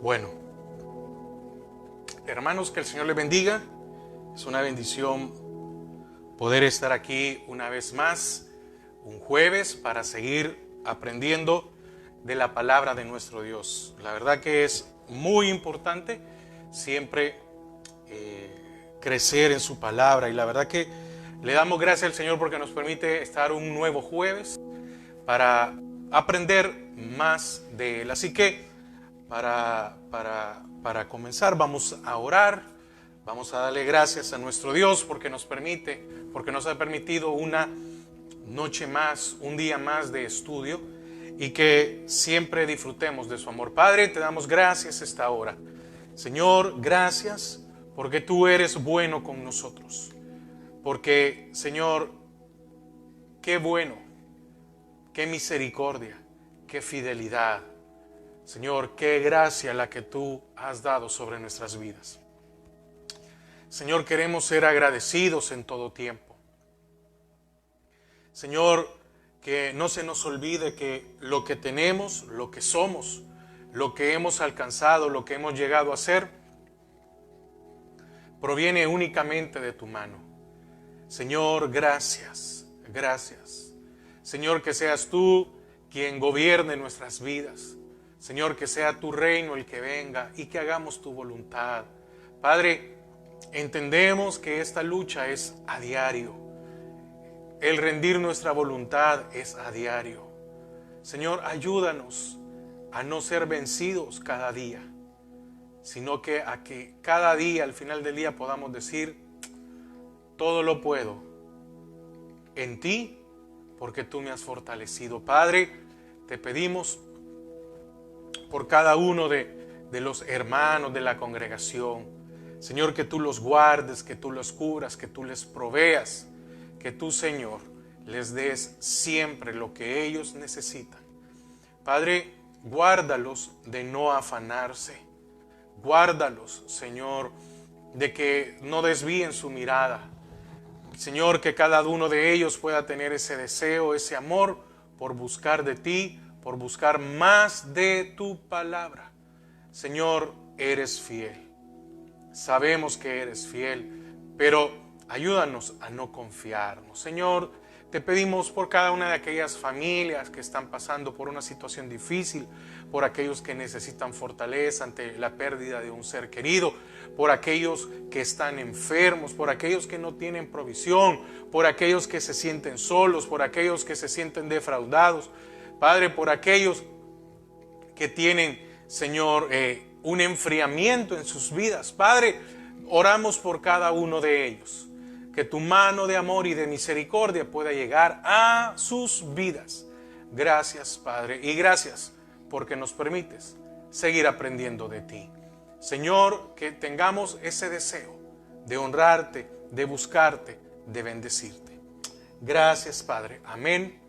Bueno, hermanos, que el Señor les bendiga. Es una bendición poder estar aquí una vez más, un jueves, para seguir aprendiendo de la palabra de nuestro Dios. La verdad que es muy importante siempre crecer en su palabra, y la verdad que le damos gracias al Señor porque nos permite estar un nuevo jueves para aprender más de Él. Así que para comenzar vamos a orar, vamos a darle gracias a nuestro Dios porque nos ha permitido una noche más, un día más de estudio, y que siempre disfrutemos de su amor. Padre, te damos gracias esta hora. Señor, gracias porque tú eres bueno con nosotros. Porque, Señor, qué bueno, qué misericordia, qué fidelidad. Señor, qué gracia la que tú has dado sobre nuestras vidas. Señor, queremos ser agradecidos en todo tiempo. Señor, que no se nos olvide que lo que tenemos, lo que somos, lo que hemos alcanzado, lo que hemos llegado a ser, proviene únicamente de tu mano. Señor, gracias, gracias. Señor, que seas tú quien gobierne nuestras vidas. Señor, que sea tu reino el que venga y que hagamos tu voluntad. Padre, entendemos que esta lucha es a diario. El rendir nuestra voluntad es a diario. Señor, ayúdanos a no ser vencidos cada día, sino que a que cada día, al final del día, podamos decir: todo lo puedo en ti, porque tú me has fortalecido. Padre, te pedimos por cada uno de los hermanos de la congregación, Señor, que tú los guardes, que tú los cubras, que tú les proveas, que tú, Señor, les des siempre lo que ellos necesitan. Padre, guárdalos de no afanarse. Guárdalos, Señor, de que no desvíen su mirada. Señor, que cada uno de ellos pueda tener ese deseo, ese amor por buscar de ti, por buscar más de tu palabra. Señor, eres fiel. Sabemos que eres fiel, pero ayúdanos a no confiarnos. Señor, te pedimos por cada una de aquellas familias que están pasando por una situación difícil, por aquellos que necesitan fortaleza ante la pérdida de un ser querido, por aquellos que están enfermos, por aquellos que no tienen provisión, por aquellos que se sienten solos, por aquellos que se sienten defraudados. Padre, por aquellos que tienen, Señor, un enfriamiento en sus vidas. Padre, oramos por cada uno de ellos. Que tu mano de amor y de misericordia pueda llegar a sus vidas. Gracias, Padre, y gracias porque nos permites seguir aprendiendo de ti. Señor, que tengamos ese deseo de honrarte, de buscarte, de bendecirte. Gracias, Padre. Amén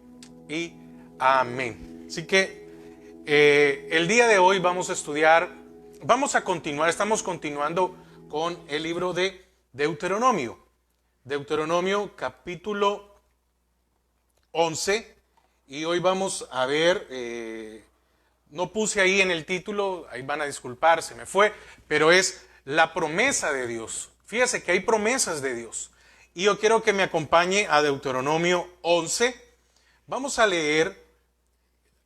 y amén. Así que el día de hoy vamos a continuar, estamos continuando con el libro de Deuteronomio. Deuteronomio capítulo 11, y hoy vamos a ver, no puse ahí en el título, ahí van a disculpar, se me fue, pero es la promesa de Dios. Fíjese que hay promesas de Dios, y yo quiero que me acompañe a Deuteronomio 11. Vamos a leer,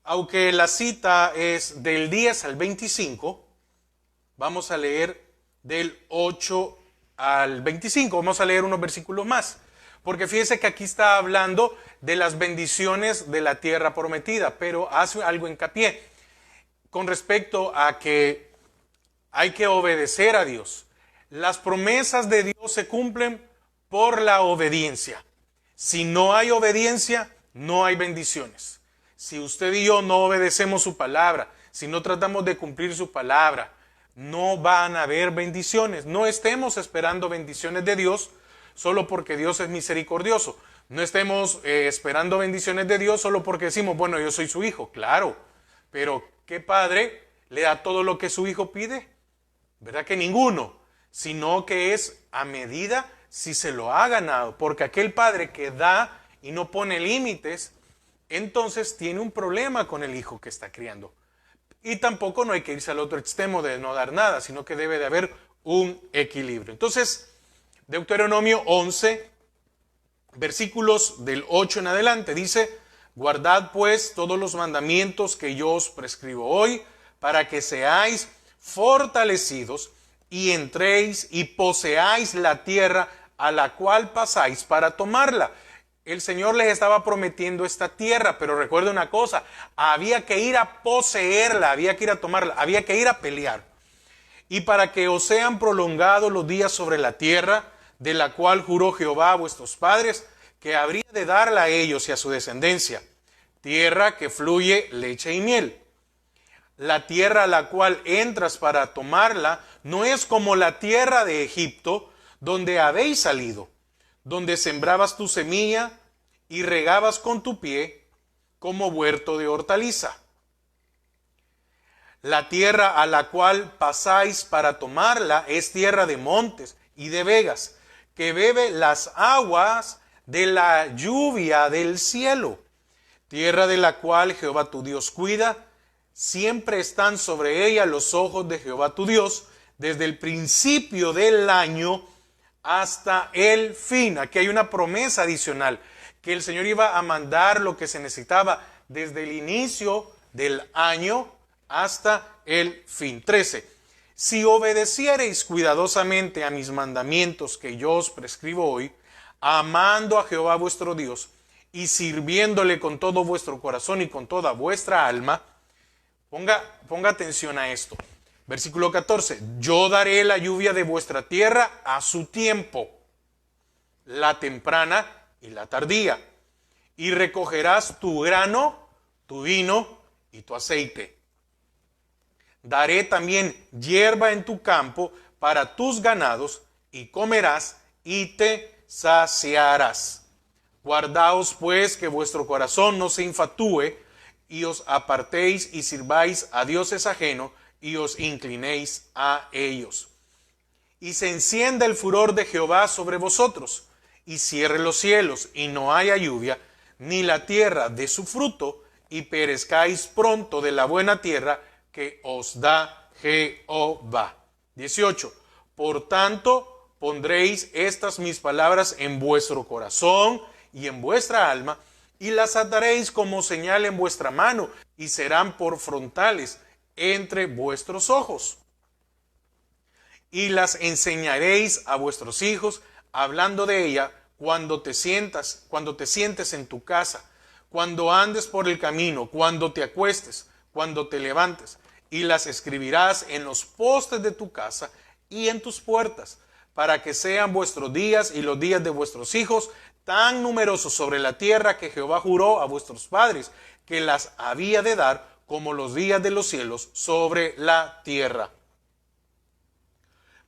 aunque la cita es del 10 al 25, vamos a leer del 8 al 25, vamos a leer unos versículos más, porque fíjese que aquí está hablando de las bendiciones de la tierra prometida, pero hace algo hincapié con respecto a que hay que obedecer a Dios. Las promesas de Dios se cumplen por la obediencia. Si no hay obediencia, no hay bendiciones. Si usted y yo no obedecemos su palabra, si no tratamos de cumplir su palabra, no van a haber bendiciones. No estemos esperando bendiciones de Dios solo porque Dios es misericordioso. No estemos esperando bendiciones de Dios solo porque decimos, bueno, yo soy su hijo. Claro, pero ¿qué padre le da todo lo que su hijo pide? ¿Verdad que ninguno? Sino que es a medida si se lo ha ganado. Porque aquel padre que da y no pone límites, entonces tiene un problema con el hijo que está criando. y tampoco no hay que irse al otro extremo de no dar nada, sino que debe de haber un equilibrio. Entonces, Deuteronomio 11, versículos del 8 en adelante, dice: guardad pues todos los mandamientos que yo os prescribo hoy, para que seáis fortalecidos y entréis y poseáis la tierra a la cual pasáis para tomarla. El Señor les estaba prometiendo esta tierra, pero recuerda una cosa: había que ir a poseerla, había que ir a tomarla, había que ir a pelear. Y para que os sean prolongados los días sobre la tierra, de la cual juró Jehová a vuestros padres, que habría de darla a ellos y a su descendencia, tierra que fluye leche y miel. La tierra a la cual entras para tomarla no es como la tierra de Egipto, donde habéis salido, donde sembrabas tu semilla y regabas con tu pie como huerto de hortaliza. La tierra a la cual pasáis para tomarla es tierra de montes y de vegas, que bebe las aguas de la lluvia del cielo. Tierra de la cual Jehová tu Dios cuida, siempre están sobre ella los ojos de Jehová tu Dios, desde el principio del año hasta el fin. Aquí hay una promesa adicional, que el Señor iba a mandar lo que se necesitaba desde el inicio del año hasta el fin. 13. Si obedeciereis cuidadosamente a mis mandamientos que yo os prescribo hoy, amando a Jehová vuestro Dios y sirviéndole con todo vuestro corazón y con toda vuestra alma, ponga atención a esto. Versículo 14. Yo daré la lluvia de vuestra tierra a su tiempo, la temprana y la tardía, y recogerás tu grano, tu vino y tu aceite. Daré también hierba en tu campo para tus ganados, y comerás y te saciarás. Guardaos pues que vuestro corazón no se infatúe, y os apartéis y sirváis a dioses ajenos, y os inclinéis a ellos. Y se encienda el furor de Jehová sobre vosotros, y cierre los cielos, y no haya lluvia, ni la tierra dé su fruto, y perezcáis pronto de la buena tierra que os da Jehová. 18. Por tanto, pondréis estas mis palabras en vuestro corazón y en vuestra alma, y las ataréis como señal en vuestra mano, y serán por frontales entre vuestros ojos. Y las enseñaréis a vuestros hijos, hablando de ella cuando te sientes en tu casa, cuando andes por el camino, cuando te acuestes, cuando te levantes, y las escribirás en los postes de tu casa y en tus puertas, para que sean vuestros días y los días de vuestros hijos tan numerosos sobre la tierra que Jehová juró a vuestros padres, que las había de dar como los días de los cielos sobre la tierra.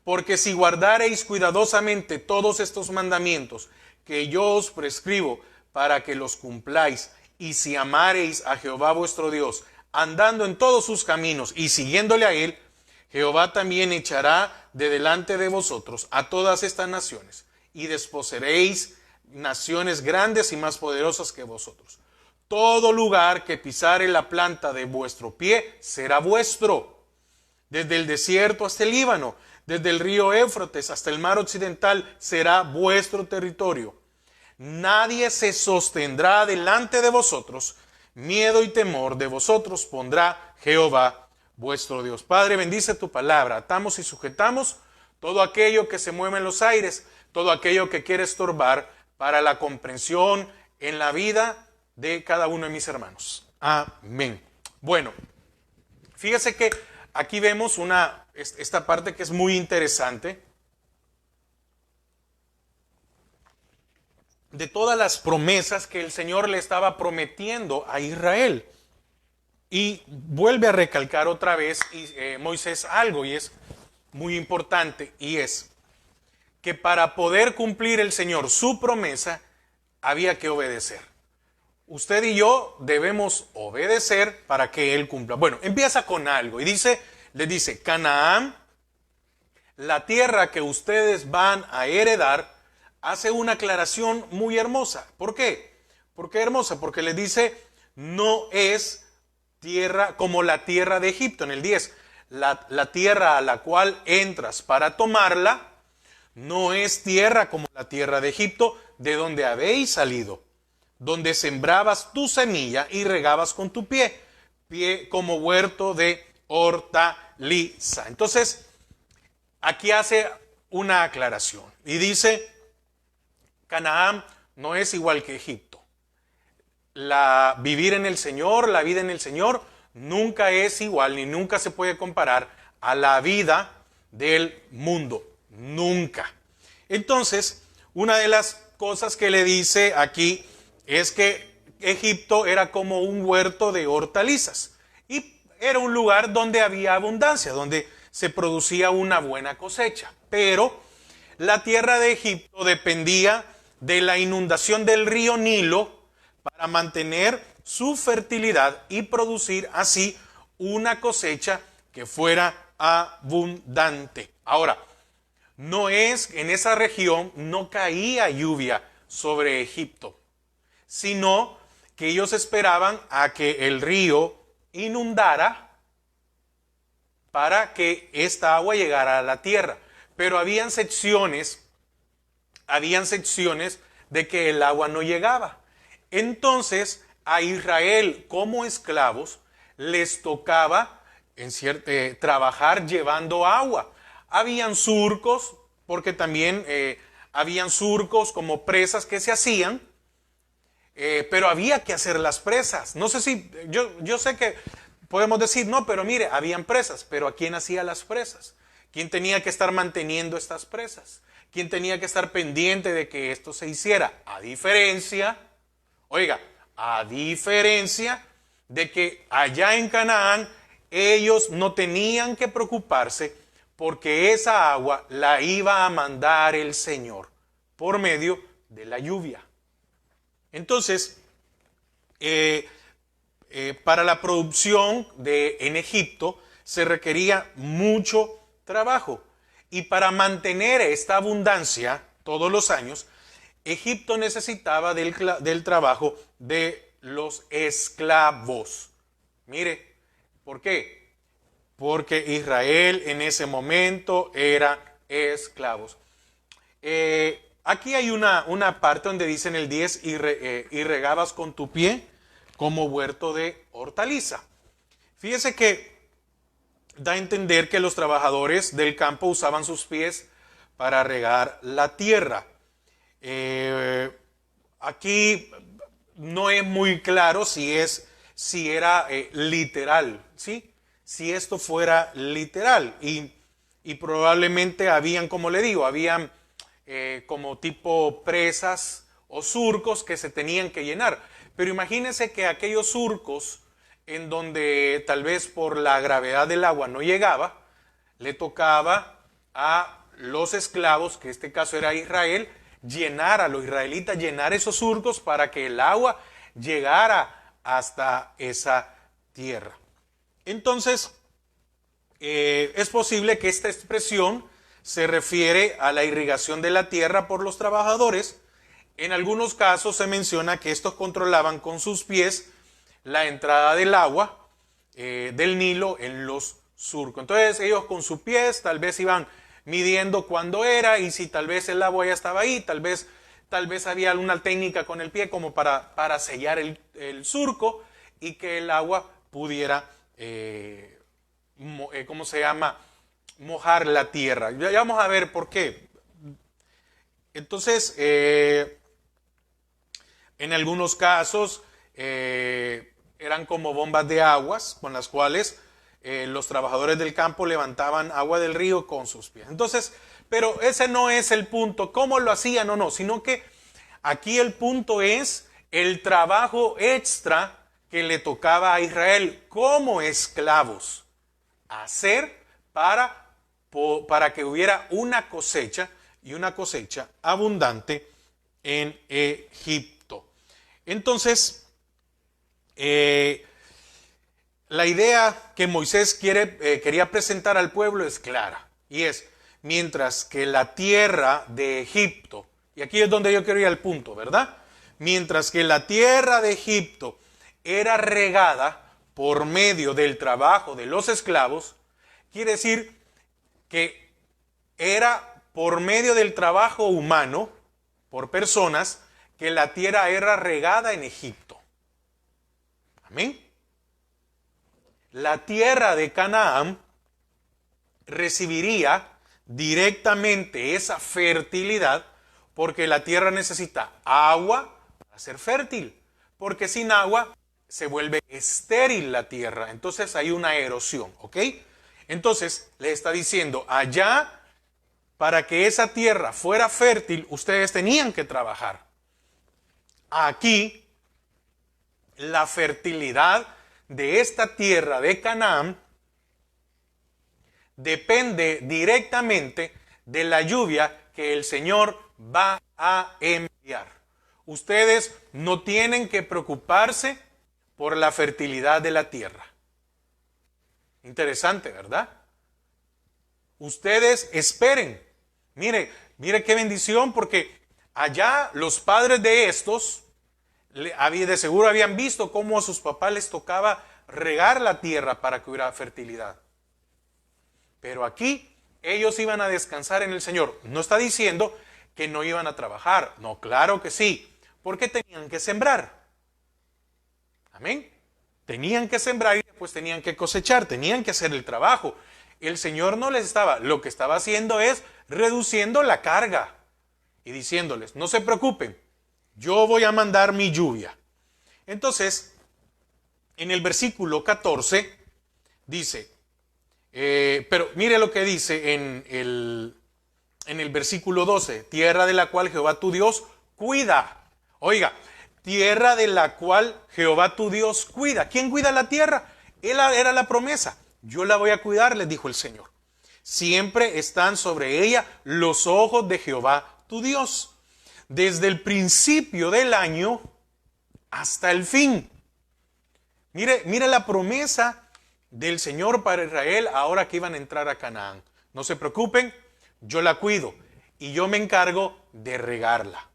Porque si guardareis cuidadosamente todos estos mandamientos que yo os prescribo para que los cumpláis, y si amareis a Jehová vuestro Dios, andando en todos sus caminos y siguiéndole a él, Jehová también echará de delante de vosotros a todas estas naciones, y desposeeréis naciones grandes y más poderosas que vosotros. Todo lugar que pisare la planta de vuestro pie será vuestro, desde el desierto hasta el Líbano, desde el río Éufrates hasta el mar occidental será vuestro territorio. Nadie se sostendrá delante de vosotros, miedo y temor de vosotros pondrá Jehová vuestro Dios. Padre, bendice tu palabra. Atamos y sujetamos todo aquello que se mueve en los aires, todo aquello que quiere estorbar para la comprensión en la vida de cada uno de mis hermanos. Amén. Bueno, fíjese que aquí vemos esta parte que es muy interesante, de todas las promesas que el Señor le estaba prometiendo a Israel. Y vuelve a recalcar otra vez Moisés algo, y es muy importante, y es que para poder cumplir el Señor su promesa, había que obedecer. Usted y yo debemos obedecer para que Él cumpla. Bueno, empieza con algo, y les dice, Canaán, la tierra que ustedes van a heredar, hace una aclaración muy hermosa. ¿Por qué? ¿Por qué hermosa? Porque le dice, no es tierra como la tierra de Egipto. En el 10, la tierra a la cual entras para tomarla no es tierra como la tierra de Egipto, de donde habéis salido, donde sembrabas tu semilla y regabas con tu pie como huerto de hortaliza. Entonces, aquí hace una aclaración y dice, Canaán no es igual que Egipto. Vivir en el Señor, la vida en el Señor, nunca es igual ni nunca se puede comparar a la vida del mundo. Nunca. Entonces, una de las cosas que le dice aquí es que Egipto era como un huerto de hortalizas y era un lugar donde había abundancia, donde se producía una buena cosecha. Pero la tierra de Egipto dependía de la inundación del río Nilo para mantener su fertilidad y producir así una cosecha que fuera abundante. Ahora, en esa región no caía lluvia sobre Egipto, sino que ellos esperaban a que el río inundara para que esta agua llegara a la tierra. Pero habían secciones de que el agua no llegaba. Entonces, a Israel como esclavos les tocaba trabajar llevando agua. Habían surcos, porque también habían surcos como presas que se hacían, pero había que hacer las presas. No sé si, yo sé que podemos decir, no, pero mire, habían presas, pero ¿a quién hacía las presas? ¿Quién tenía que estar manteniendo estas presas? ¿Quién tenía que estar pendiente de que esto se hiciera? A diferencia de que allá en Canaán ellos no tenían que preocuparse porque esa agua la iba a mandar el Señor por medio de la lluvia. Entonces, para la producción en Egipto se requería mucho trabajo. Y para mantener esta abundancia todos los años, Egipto necesitaba del trabajo de los esclavos. Mire, ¿por qué? Porque Israel en ese momento era esclavos. Aquí hay una parte donde dice en el 10, y regabas con tu pie como huerto de hortaliza. Fíjese que da a entender que los trabajadores del campo usaban sus pies para regar la tierra. Aquí no es muy claro si era literal, ¿sí? Si esto fuera literal. Y probablemente habían, como le digo, habían como tipo presas o surcos que se tenían que llenar. Pero imagínense que aquellos surcos en donde tal vez por la gravedad del agua no llegaba, le tocaba a los esclavos, que en este caso era Israel, a los israelitas llenar esos surcos para que el agua llegara hasta esa tierra. Entonces, es posible que esta expresión se refiere a la irrigación de la tierra por los trabajadores. En algunos casos se menciona que estos controlaban con sus pies la entrada del agua del Nilo en los surcos. Entonces ellos con sus pies tal vez iban midiendo cuándo era y si tal vez el agua ya estaba ahí, tal vez había alguna técnica con el pie como para sellar el surco y que el agua pudiera, mojar la tierra. Ya vamos a ver por qué. Entonces, en algunos casos eran como bombas de aguas con las cuales los trabajadores del campo levantaban agua del río con sus pies. Entonces, pero ese no es el punto, cómo lo hacían o no, sino que aquí el punto es el trabajo extra que le tocaba a Israel como esclavos hacer para que hubiera una cosecha y una cosecha abundante en Egipto. Entonces, la idea que Moisés quería presentar al pueblo es clara, y es, mientras que la tierra de Egipto, y aquí es donde yo quiero ir al punto, ¿verdad? Mientras que la tierra de Egipto era regada por medio del trabajo de los esclavos, quiere decir que era por medio del trabajo humano, por personas, que la tierra era regada en Egipto. Amén. La tierra de Canaán recibiría directamente esa fertilidad porque la tierra necesita agua para ser fértil, porque sin agua se vuelve estéril la tierra, entonces hay una erosión, ¿ok? Entonces le está diciendo, allá para que esa tierra fuera fértil, ustedes tenían que trabajar. Aquí, la fertilidad de esta tierra de Canaán depende directamente de la lluvia que el Señor va a enviar. Ustedes no tienen que preocuparse por la fertilidad de la tierra. Interesante, ¿verdad? Ustedes esperen. Mire qué bendición, porque allá los padres de estos de seguro habían visto cómo a sus papás les tocaba regar la tierra para que hubiera fertilidad. Pero aquí ellos iban a descansar en el Señor. No está diciendo que no iban a trabajar. No, claro que sí. Porque tenían que sembrar. Amén. Tenían que sembrar y después tenían que cosechar. Tenían que hacer el trabajo. El Señor no les estaba, lo que estaba haciendo es reduciendo la carga. Y diciéndoles, no se preocupen, yo voy a mandar mi lluvia. Entonces, en el versículo 14 dice, pero mire lo que dice en el versículo 12, tierra de la cual Jehová tu Dios cuida. Oiga, tierra de la cual Jehová tu Dios cuida. ¿Quién cuida la tierra? Era la promesa. Yo la voy a cuidar, les dijo el Señor. Siempre están sobre ella los ojos de Jehová tu Dios, desde el principio del año hasta el fin. Mire la promesa del Señor para Israel ahora que iban a entrar a Canaán. No se preocupen, yo la cuido y yo me encargo de regarla.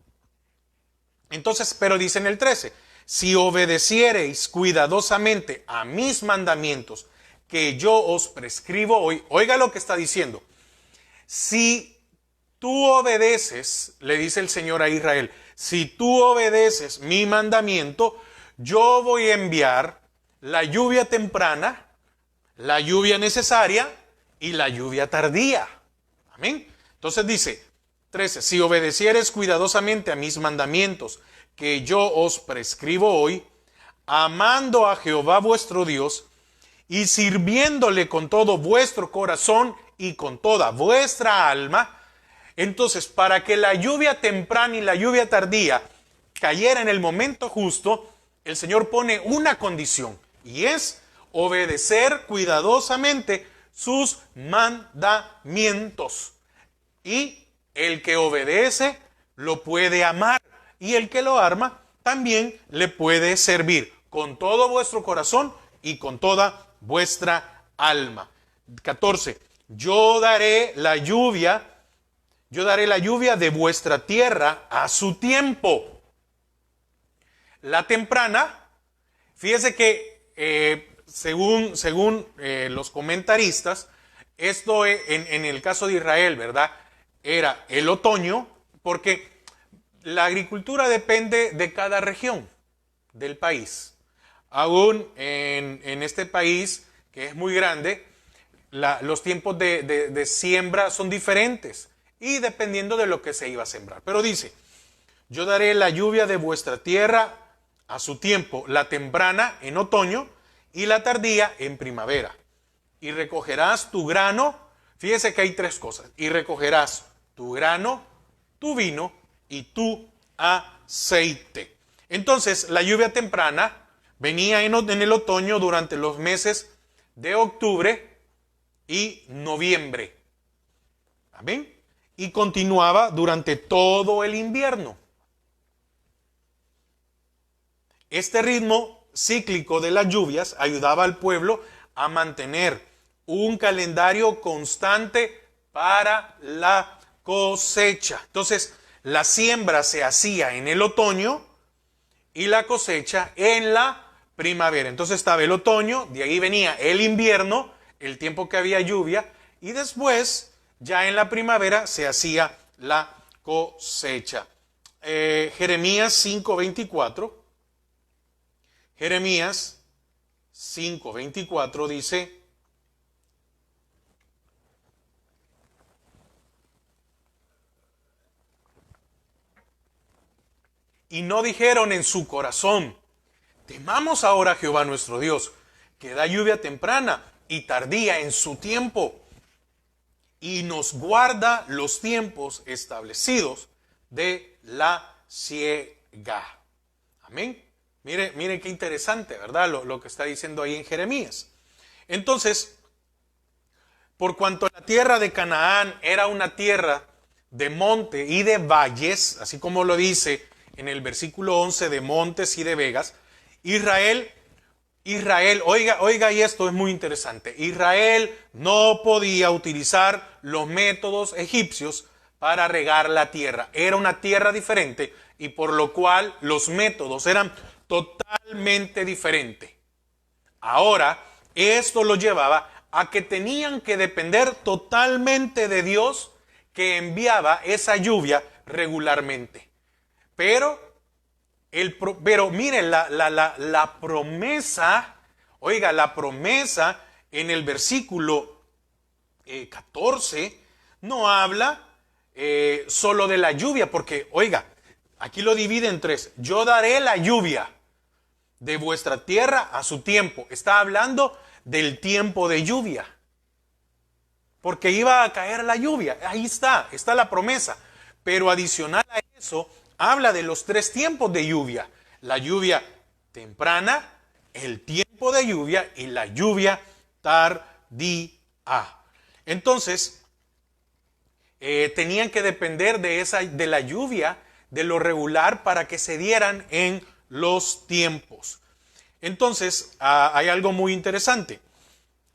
Entonces, pero dice en el 13, si obedeciereis cuidadosamente a mis mandamientos que yo os prescribo hoy, oiga lo que está diciendo, si tú obedeces, le dice el Señor a Israel, si tú obedeces mi mandamiento, yo voy a enviar la lluvia temprana, la lluvia necesaria y la lluvia tardía. Amén. Entonces dice, 13, si obedecieres cuidadosamente a mis mandamientos que yo os prescribo hoy, amando a Jehová vuestro Dios y sirviéndole con todo vuestro corazón y con toda vuestra alma, entonces para que la lluvia temprana y la lluvia tardía cayera en el momento justo, el Señor pone una condición y es obedecer cuidadosamente sus mandamientos. Y el que obedece lo puede amar y el que lo ama también le puede servir con todo vuestro corazón y con toda vuestra alma. 14. Yo daré la lluvia de vuestra tierra a su tiempo. La temprana, fíjese que según los comentaristas, esto en el caso de Israel, ¿verdad? Era el otoño, porque la agricultura depende de cada región del país. Aún en este país, que es muy grande, los tiempos de siembra son diferentes y dependiendo de lo que se iba a sembrar. Pero dice, yo daré la lluvia de vuestra tierra a su tiempo, la temprana en otoño y la tardía en primavera. Y recogerás tu grano, fíjese que hay tres cosas, y recogerás tu grano, tu vino y tu aceite. Entonces, la lluvia temprana venía en el otoño durante los meses de octubre y noviembre. ¿Amén? Y continuaba durante todo el invierno. Este ritmo cíclico de las lluvias ayudaba al pueblo a mantener un calendario constante para la cosecha. Entonces, la siembra se hacía en el otoño y la cosecha en la primavera. Entonces estaba el otoño, de ahí venía el invierno, el tiempo que había lluvia, y después, ya en la primavera, se hacía la cosecha. Jeremías 5:24. Jeremías 5:24 dice: y no dijeron en su corazón, temamos ahora a Jehová nuestro Dios, que da lluvia temprana y tardía en su tiempo, y nos guarda los tiempos establecidos de la siega. Amén. Mire qué interesante, ¿verdad? Lo que está diciendo ahí en Jeremías. Entonces, por cuanto la tierra de Canaán era una tierra de monte y de valles, así como lo dice en el versículo 11, de montes y de vegas, Israel, oiga, y esto es muy interesante, Israel no podía utilizar los métodos egipcios para regar la tierra. Era una tierra diferente y por lo cual los métodos eran totalmente diferentes. Ahora, esto lo llevaba a que tenían que depender totalmente de Dios, que enviaba esa lluvia regularmente. Pero miren, la promesa, oiga, la promesa en el versículo 14 no habla solo de la lluvia, porque, oiga, aquí lo divide en tres. Yo daré la lluvia de vuestra tierra a su tiempo. Está hablando del tiempo de lluvia, porque iba a caer la lluvia. Ahí está la promesa. Pero adicional a eso, habla de los tres tiempos de lluvia: la lluvia temprana, el tiempo de lluvia y la lluvia tardía. Entonces, tenían que depender de la lluvia, de lo regular, para que se dieran en los tiempos. Entonces, hay algo muy interesante.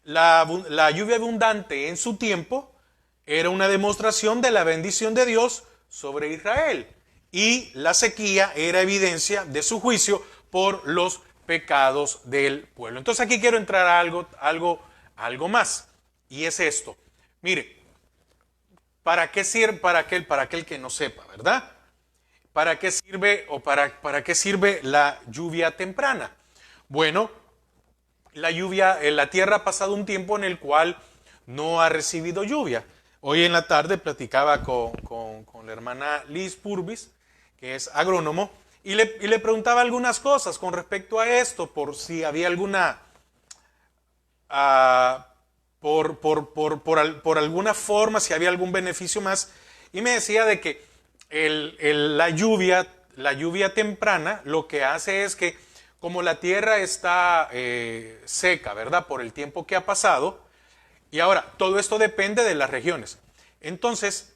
La lluvia abundante en su tiempo era una demostración de la bendición de Dios sobre Israel, y la sequía era evidencia de su juicio por los pecados del pueblo. Entonces aquí quiero entrar a algo más, y es esto. Mire, ¿para qué sirve, para aquel que no sepa, verdad? ¿Para qué sirve para qué sirve la lluvia temprana? Bueno, la lluvia, la tierra ha pasado un tiempo en el cual no ha recibido lluvia. Hoy en la tarde platicaba con la hermana Liz Purvis, que es agrónomo, y le preguntaba algunas cosas con respecto a esto, por si había alguna, por alguna forma, si había algún beneficio más, y me decía de que la lluvia temprana lo que hace es que, como la tierra está seca, ¿verdad?, por el tiempo que ha pasado, y ahora todo esto depende de las regiones. Entonces,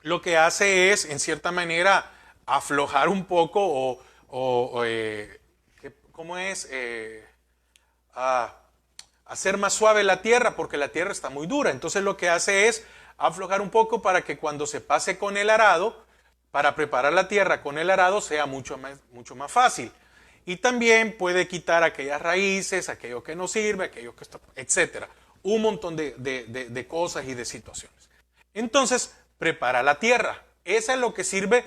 lo que hace es, en cierta manera, aflojar un poco ¿cómo es? Hacer más suave la tierra, porque la tierra está muy dura. Entonces lo que hace es aflojar un poco para que cuando se pase con el arado, para preparar la tierra con el arado, sea mucho más fácil. Y también puede quitar aquellas raíces, aquello que no sirve, aquello que está, etcétera. Un montón de cosas y de situaciones. Entonces, prepara la tierra. Esa es lo que sirve,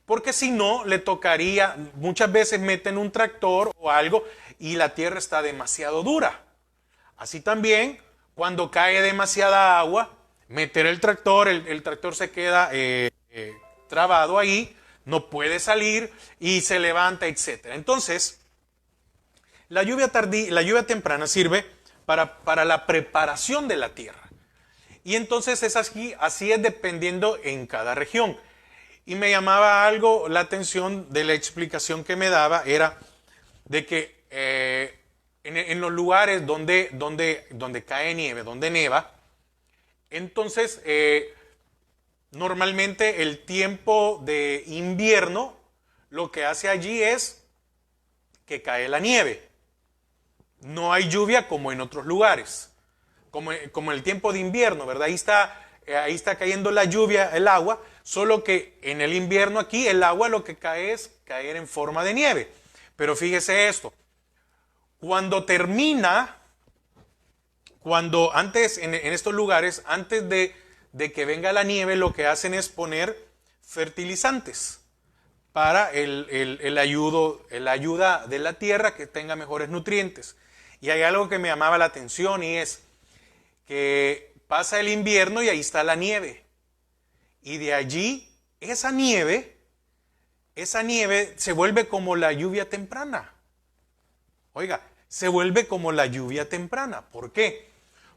porque si no, le tocaría, muchas veces meten un tractor o algo y la tierra está demasiado dura. Así también, cuando cae demasiada agua, meter el tractor, el tractor se queda trabado ahí, no puede salir y se levanta, etcétera. Entonces, la lluvia temprana sirve para la preparación de la tierra. Y entonces es así es dependiendo en cada región. Y me llamaba algo la atención de la explicación que me daba, era de que en los lugares donde cae nieve, donde neva, entonces normalmente el tiempo de invierno lo que hace allí es que cae la nieve. No hay lluvia como en otros lugares, como en el tiempo de invierno, ¿verdad? Ahí está cayendo la lluvia, el agua, solo que en el invierno aquí el agua lo que cae es caer en forma de nieve. Pero fíjese esto, Cuando termina, cuando antes, en estos lugares, antes de que venga la nieve, lo que hacen es poner fertilizantes para el ayuda de la tierra que tenga mejores nutrientes. Y hay algo que me llamaba la atención y es que pasa el invierno y ahí está la nieve. Y de allí, esa nieve se vuelve como la lluvia temprana. Oiga, se vuelve como la lluvia temprana. ¿Por qué?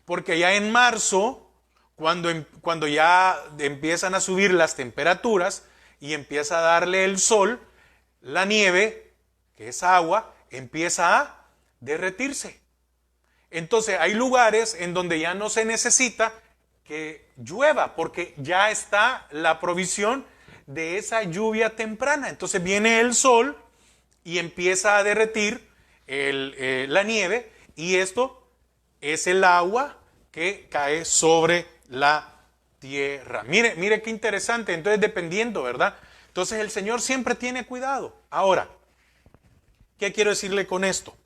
Porque ya en marzo, cuando ya empiezan a subir las temperaturas y empieza a darle el sol, la nieve, que es agua, empieza a derretirse. Entonces hay lugares en donde ya no se necesita que llueva, porque ya está la provisión de esa lluvia temprana. Entonces viene el sol y empieza a derretir la nieve, y esto es el agua que cae sobre la tierra. Mire qué interesante. Entonces, dependiendo, ¿verdad? Entonces el Señor siempre tiene cuidado. Ahora, ¿qué quiero decirle con esto?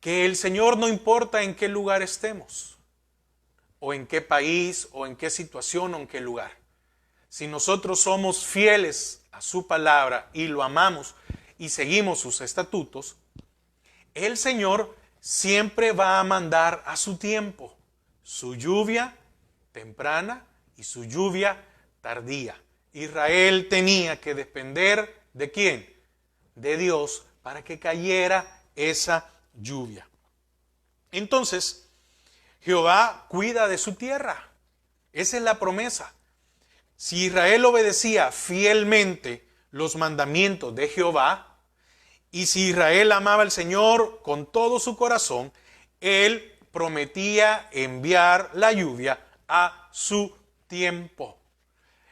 Que el Señor, no importa en qué lugar estemos, o en qué país, o en qué situación, o en qué lugar. Si nosotros somos fieles a su palabra y lo amamos y seguimos sus estatutos, el Señor siempre va a mandar a su tiempo su lluvia temprana y su lluvia tardía. Israel tenía que depender ¿de quién? De Dios, para que cayera esa lluvia. Entonces, Jehová cuida de su tierra. Esa es la promesa. Si Israel obedecía fielmente los mandamientos de Jehová, y si Israel amaba al Señor con todo su corazón, Él prometía enviar la lluvia a su tiempo.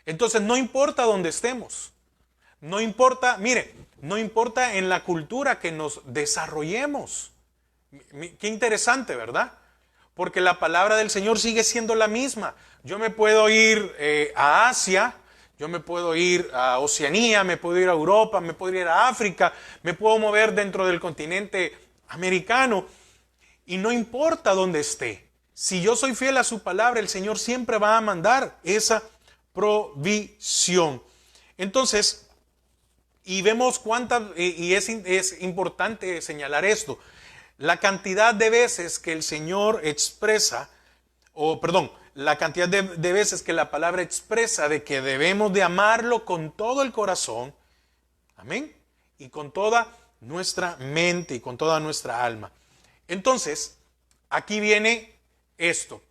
Entonces no importa dónde estemos, no importa, mire, no importa en la cultura que nos desarrollemos. Qué interesante, ¿verdad? Porque la palabra del Señor sigue siendo la misma. Yo me puedo ir a Asia, yo me puedo ir a Oceanía, me puedo ir a Europa, me puedo ir a África, me puedo mover dentro del continente americano, y no importa dónde esté. Si yo soy fiel a su palabra, el Señor siempre va a mandar esa provisión. Entonces, y vemos cuántas, y es importante señalar esto, la cantidad de veces que el Señor expresa, la cantidad de veces que la palabra expresa de que debemos de amarlo con todo el corazón, amén, y con toda nuestra mente y con toda nuestra alma. Entonces, aquí viene esto,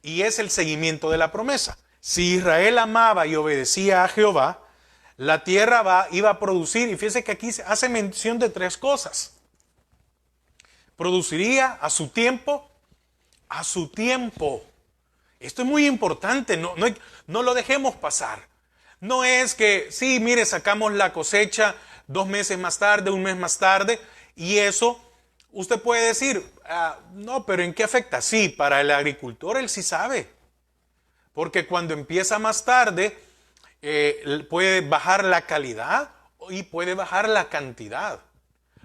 y es el seguimiento de la promesa. Si Israel amaba y obedecía a Jehová, la tierra iba a producir, y fíjese que aquí hace mención de tres cosas. Produciría a su tiempo, a su tiempo. Esto es muy importante, no lo dejemos pasar. No es que, sí, mire, sacamos la cosecha 2 meses más tarde, 1 mes más tarde, y eso, usted puede decir, no, pero ¿en qué afecta? Sí, para el agricultor él sí sabe. Porque cuando empieza más tarde, puede bajar la calidad y puede bajar la cantidad.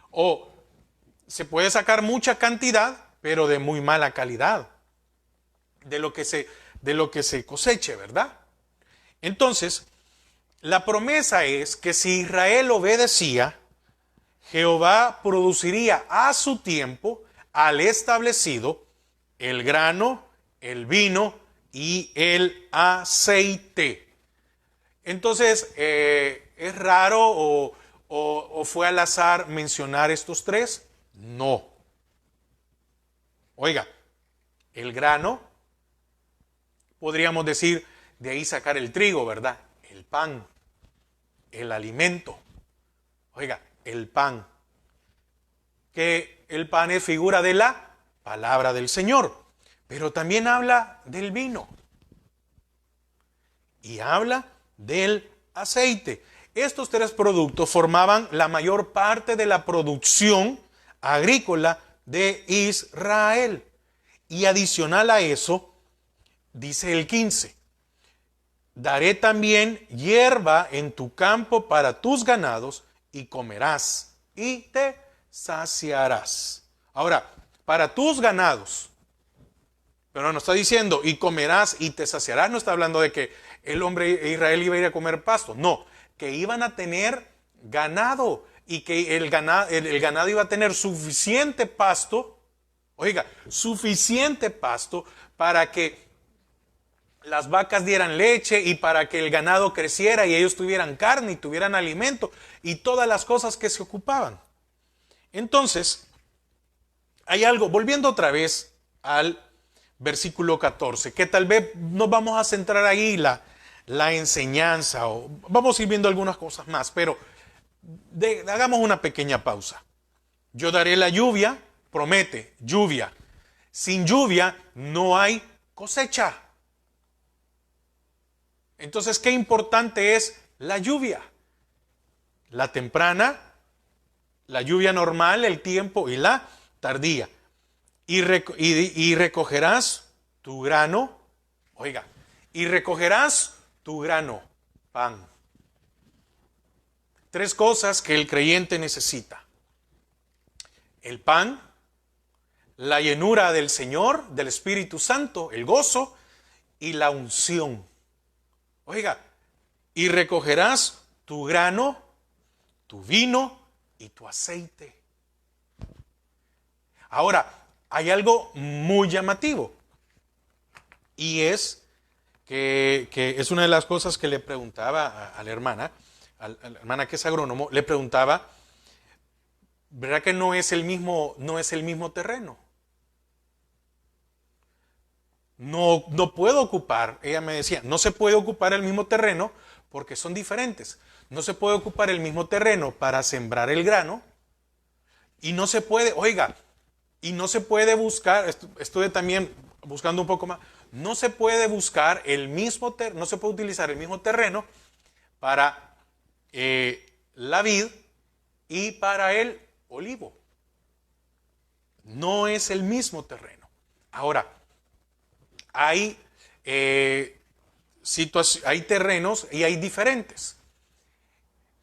O se puede sacar mucha cantidad, pero de muy mala calidad, de lo que se coseche, ¿verdad? Entonces, la promesa es que si Israel obedecía, Jehová produciría a su tiempo, al establecido, el grano, el vino y el aceite. Entonces, ¿es raro o fue al azar mencionar estos tres? No. Oiga, el grano, podríamos decir, de ahí sacar el trigo, ¿verdad? El pan, el alimento. Oiga, el pan. Que el pan es figura de la palabra del Señor, pero también habla del vino y habla del aceite. Estos tres productos formaban la mayor parte de la producción agrícola de Israel. Y adicional a eso, dice el 15, daré también hierba en tu campo para tus ganados y comerás y te saciarás. Ahora, para tus ganados, pero no está diciendo, y comerás y te saciarás, no está hablando de que el hombre de Israel iba a ir a comer pasto, no, que iban a tener ganado y que el ganado iba a tener suficiente pasto, oiga, suficiente pasto para que las vacas dieran leche y para que el ganado creciera y ellos tuvieran carne y tuvieran alimento y todas las cosas que se ocupaban. Entonces, hay algo, volviendo otra vez al versículo 14, que tal vez nos vamos a centrar ahí la enseñanza, o vamos a ir viendo algunas cosas más, pero hagamos una pequeña pausa. Yo daré la lluvia, promete, lluvia. Sin lluvia no hay cosecha. Entonces, ¿qué importante es la lluvia? La temprana, la lluvia normal, el tiempo y la tardía. Y recogerás tu grano, oiga, y recogerás tu grano, pan. Tres cosas que el creyente necesita: el pan, la llenura del Señor, del Espíritu Santo, el gozo y la unción. Oiga, y recogerás tu grano, tu vino y tu aceite. Ahora, hay algo muy llamativo, y es que es una de las cosas que le preguntaba a la hermana que es agrónomo, le preguntaba, ¿verdad que no es el mismo terreno? No puedo ocupar, ella me decía, no se puede ocupar el mismo terreno porque son diferentes. No se puede ocupar el mismo terreno para sembrar el grano y no se puede, oiga, y no se puede buscar, estuve también buscando un poco más, no se puede buscar el mismo terreno, no se puede utilizar el mismo terreno para la vid y para el olivo. No es el mismo terreno. Ahora, hay terrenos y hay diferentes.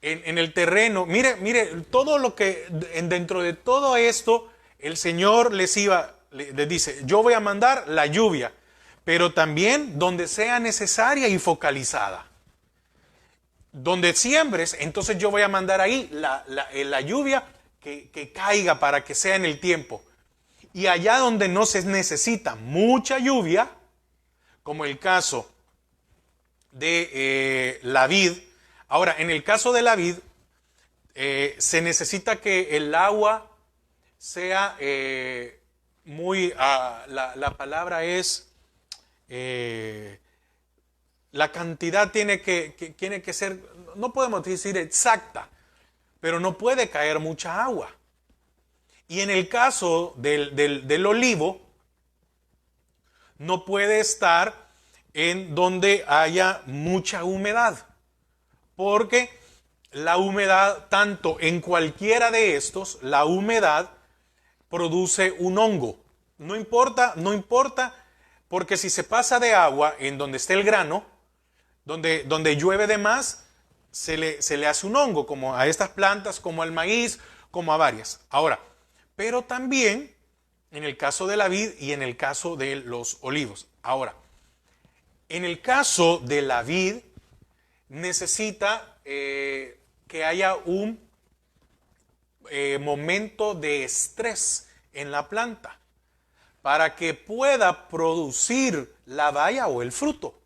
En el terreno, mire, todo lo que dentro de todo esto, el Señor les dice, yo voy a mandar la lluvia, pero también donde sea necesaria y focalizada. Donde siembres, entonces yo voy a mandar ahí la lluvia que caiga para que sea en el tiempo. Y allá donde no se necesita mucha lluvia, como el caso de la vid. Ahora, en el caso de la vid, se necesita que el agua sea la palabra es, la cantidad tiene que ser, no podemos decir exacta, pero no puede caer mucha agua. Y en el caso del olivo, no puede estar en donde haya mucha humedad, porque la humedad, tanto en cualquiera de estos, la humedad produce un hongo. No importa, porque si se pasa de agua en donde esté el grano, donde llueve de más, se le hace un hongo, como a estas plantas, como al maíz, como a varias. Ahora, pero también en el caso de la vid y en el caso de los olivos. Ahora, en el caso de la vid, necesita que haya un momento de estrés en la planta para que pueda producir la baya o el fruto.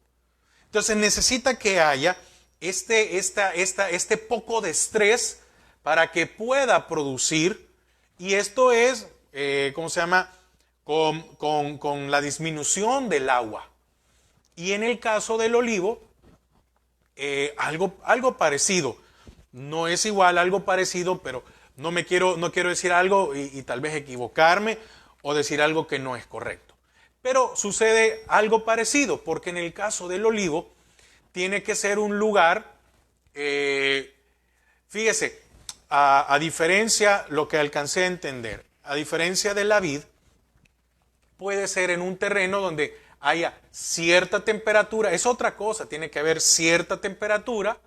Entonces necesita que haya este poco de estrés para que pueda producir, y esto es, ¿cómo se llama? Con la disminución del agua. Y en el caso del olivo, algo parecido. No es igual, algo parecido, pero no quiero decir algo y tal vez equivocarme o decir algo que no es correcto. Pero sucede algo parecido, porque en el caso del olivo tiene que ser un lugar, fíjese, a diferencia, lo que alcancé a entender, a diferencia de la vid, puede ser en un terreno donde haya cierta temperatura, es otra cosa, tiene que haber cierta temperatura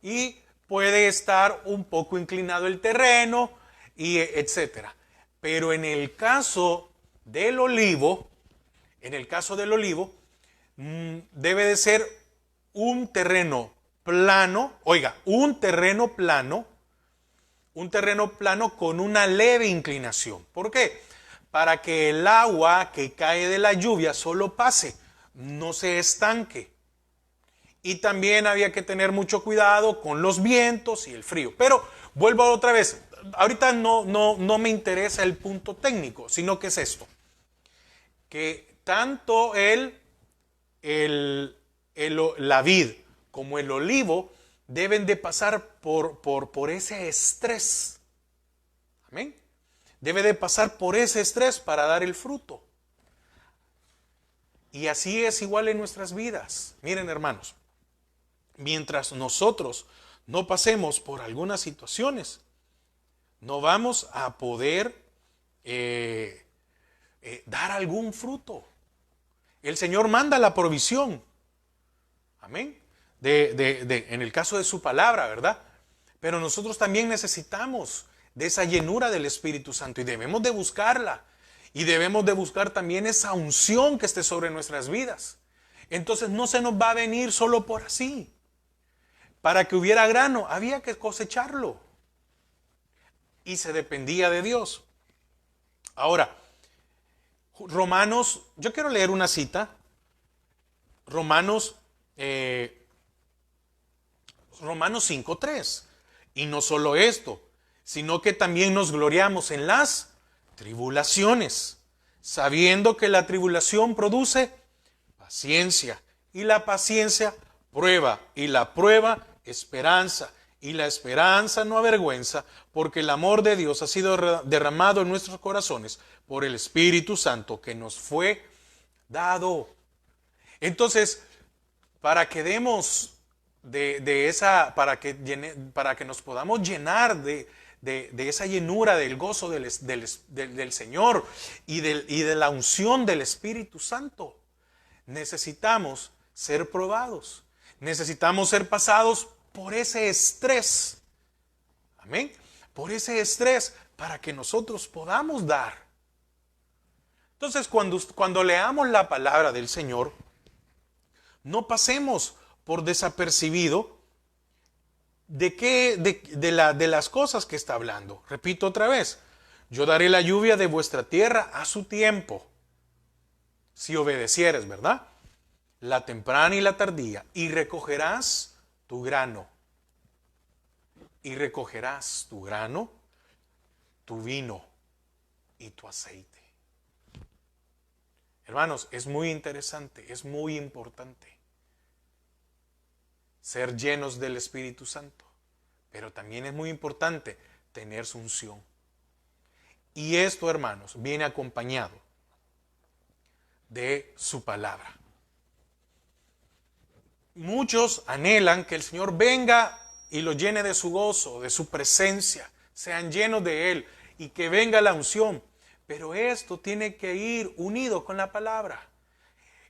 y puede estar un poco inclinado el terreno, y etcétera. Pero en el caso del olivo, debe de ser un terreno plano, oiga, un terreno plano con una leve inclinación. ¿Por qué? Para que el agua que cae de la lluvia solo pase, no se estanque. Y también había que tener mucho cuidado con los vientos y el frío. Pero vuelvo otra vez, ahorita no me interesa el punto técnico, sino que es esto. Que tanto la vid como el olivo deben de pasar por ese estrés. Amén. Debe de pasar por ese estrés para dar el fruto. Y así es igual en nuestras vidas. Miren, hermanos, mientras nosotros no pasemos por algunas situaciones, no vamos a poder dar algún fruto. El Señor manda la provisión. Amén. En el caso de su palabra, ¿verdad? Pero nosotros también necesitamos de esa llenura del Espíritu Santo y debemos de buscarla. Y debemos de buscar también esa unción que esté sobre nuestras vidas. Entonces no se nos va a venir solo por así. Para que hubiera grano, había que cosecharlo. Y se dependía de Dios. Ahora, Romanos, yo quiero leer una cita. Romanos 5:3. Y no solo esto, sino que también nos gloriamos en las tribulaciones, sabiendo que la tribulación produce paciencia, y la paciencia prueba, y la prueba esperanza, y la esperanza no avergüenza, porque el amor de Dios ha sido derramado en nuestros corazones por el Espíritu Santo que nos fue dado. Entonces, para que demos para que nos podamos llenar de esa llenura del gozo del Señor y de la unción del Espíritu Santo, necesitamos ser probados. Necesitamos ser pasados por ese estrés. Amén. Por ese estrés para que nosotros podamos dar. Entonces, cuando leamos la palabra del Señor, no pasemos por desapercibido de las cosas que está hablando. Repito otra vez, yo daré la lluvia de vuestra tierra a su tiempo, si obedecieres, ¿verdad? La temprana y la tardía, y recogerás tu grano. Y recogerás tu grano, tu vino y tu aceite. Hermanos, es muy interesante, es muy importante ser llenos del Espíritu Santo, pero también es muy importante tener su unción. Y esto, hermanos, viene acompañado de su palabra. Muchos anhelan que el Señor venga y los llene de su gozo, de su presencia, sean llenos de Él y que venga la unción. Pero esto tiene que ir unido con la palabra.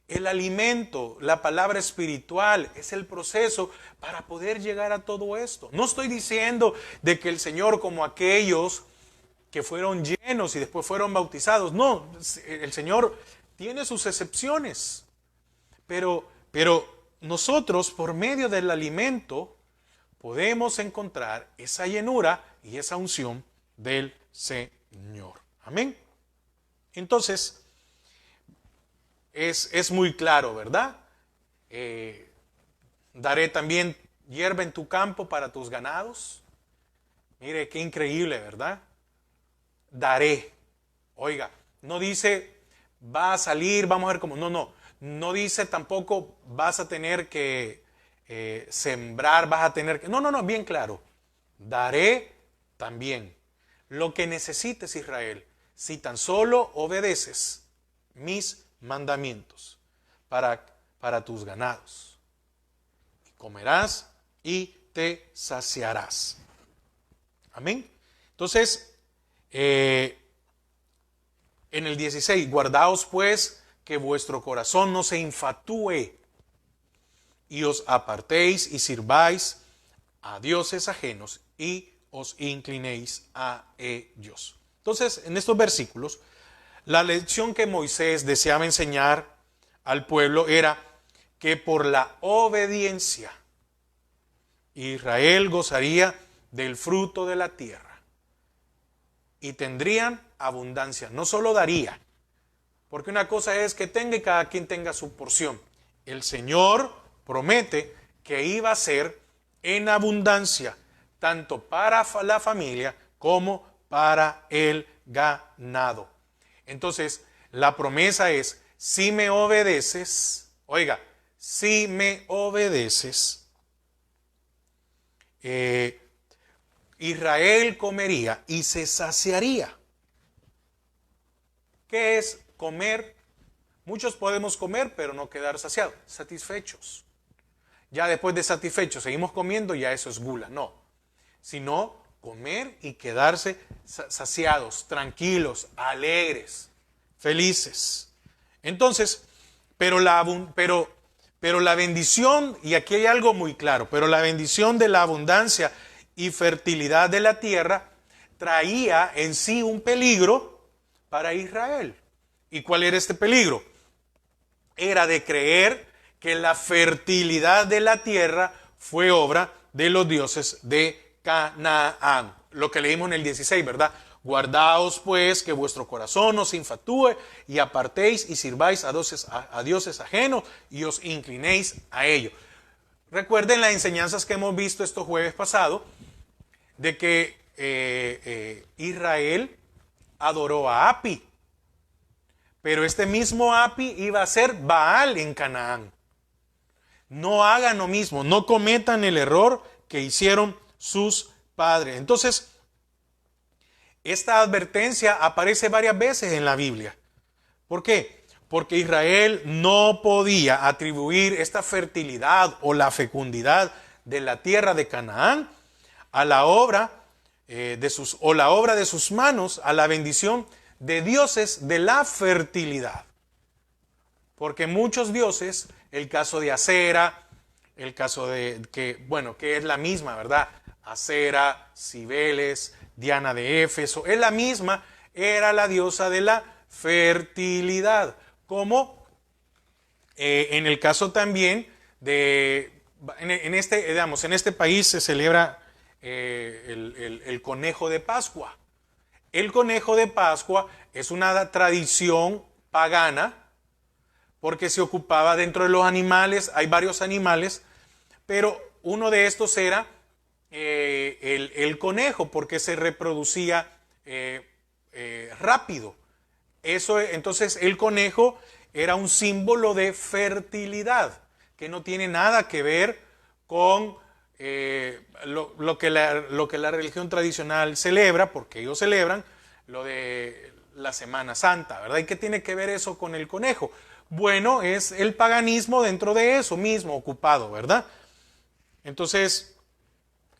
El alimento, la palabra espiritual, es el proceso para poder llegar a todo esto. No estoy diciendo de que el Señor, como aquellos que fueron llenos y después fueron bautizados. No, el Señor tiene sus excepciones. Pero nosotros, por medio del alimento, podemos encontrar esa llenura y esa unción del Señor. Amén. Entonces, es muy claro, ¿verdad? Daré también hierba en tu campo para tus ganados. Mire, qué increíble, ¿verdad? Daré. Oiga, no dice, va a salir, vamos a ver cómo. No dice tampoco, vas a tener que sembrar, vas a tener que. No, bien claro. Daré también lo que necesites, Israel, si tan solo obedeces mis mandamientos para tus ganados. Y comerás y te saciarás. Amén. Entonces, en el 16, guardaos pues que vuestro corazón no se infatúe y os apartéis y sirváis a dioses ajenos y os inclinéis a ellos. Entonces, en estos versículos, la lección que Moisés deseaba enseñar al pueblo era que por la obediencia Israel gozaría del fruto de la tierra y tendrían abundancia. No solo daría, porque una cosa es que tenga y cada quien tenga su porción. El Señor promete que iba a ser en abundancia, tanto para la familia como para el ganado. Entonces, la promesa es, si me obedeces, oiga, si me obedeces, Israel comería y se saciaría. ¿Qué es comer? Muchos podemos comer, pero no quedar saciados, satisfechos. Ya después de satisfechos seguimos comiendo, ya eso es gula. No, sino comer y quedarse saciados, tranquilos, alegres, felices. Entonces, pero la bendición, y aquí hay algo muy claro, pero la bendición de la abundancia y fertilidad de la tierra traía en sí un peligro para Israel. ¿Y cuál era este peligro? Era de creer que la fertilidad de la tierra fue obra de los dioses de Canaán. Lo que leímos en el 16, ¿verdad? Guardaos pues que vuestro corazón no se infatúe y apartéis y sirváis a dioses ajenos y os inclinéis a ellos. Recuerden las enseñanzas que hemos visto estos jueves pasados de que Israel adoró a Api, pero este mismo Api iba a ser Baal en Canaán. No hagan lo mismo, no cometan el error que hicieron sus padres. Entonces, esta advertencia aparece varias veces en la Biblia. ¿Por qué? Porque Israel no podía atribuir esta fertilidad o la fecundidad de la tierra de Canaán a la obra la obra de sus manos, a la bendición de dioses de la fertilidad. Porque muchos dioses, el caso de Acera, el caso de que es la misma, ¿verdad? Acera, Cibeles, Diana de Éfeso, es la misma, era la diosa de la fertilidad. Como en el caso también en este país se celebra el conejo de Pascua. El conejo de Pascua es una tradición pagana porque se ocupaba dentro de los animales, hay varios animales, pero uno de estos era el conejo porque se reproducía rápido. Entonces el conejo era un símbolo de fertilidad que no tiene nada que ver con lo que la religión tradicional celebra, porque ellos celebran lo de la Semana Santa, ¿verdad? ¿Y qué tiene que ver eso con el conejo? Bueno, es el paganismo dentro de eso mismo ocupado, ¿verdad? Entonces,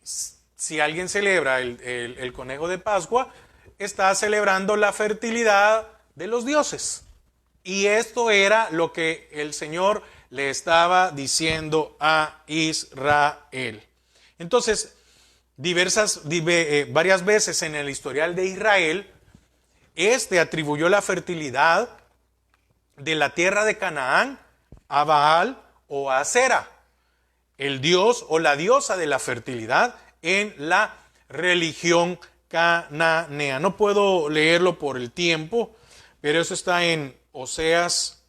si alguien celebra el conejo de Pascua, está celebrando la fertilidad de los dioses. Y esto era lo que el Señor le estaba diciendo a Israel. Entonces, varias veces en el historial de Israel, atribuyó la fertilidad de la tierra de Canaán a Baal o a Acera, el dios o la diosa de la fertilidad en la religión cananea. No puedo leerlo por el tiempo, pero eso está en Oseas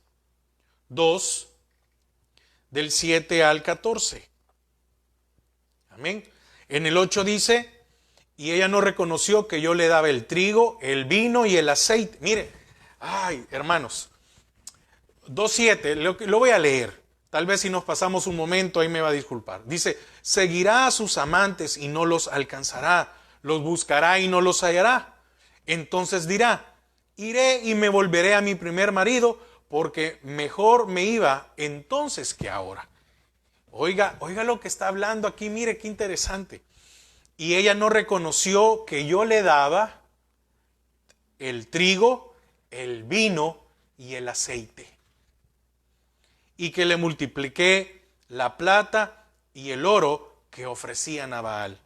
2, del 7 al 14. Amén. En el 8 dice, y ella no reconoció que yo le daba el trigo, el vino y el aceite. Mire, ay, hermanos, 2.7, lo voy a leer. Tal vez si nos pasamos un momento, ahí me va a disculpar. Dice, seguirá a sus amantes y no los alcanzará, los buscará y no los hallará. Entonces dirá, iré y me volveré a mi primer marido, porque mejor me iba entonces que ahora. Oiga lo que está hablando aquí, mire qué interesante. Y ella no reconoció que yo le daba el trigo, el vino y el aceite. Y que le multipliqué la plata y el oro que ofrecían a Baal.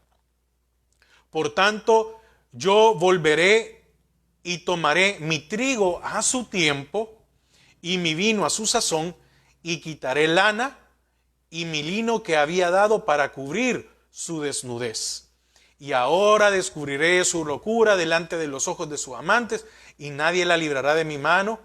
Por tanto, yo volveré y tomaré mi trigo a su tiempo y mi vino a su sazón, y quitaré lana y mi lino que había dado para cubrir su desnudez. Y ahora descubriré su locura delante de los ojos de sus amantes, y nadie la librará de mi mano.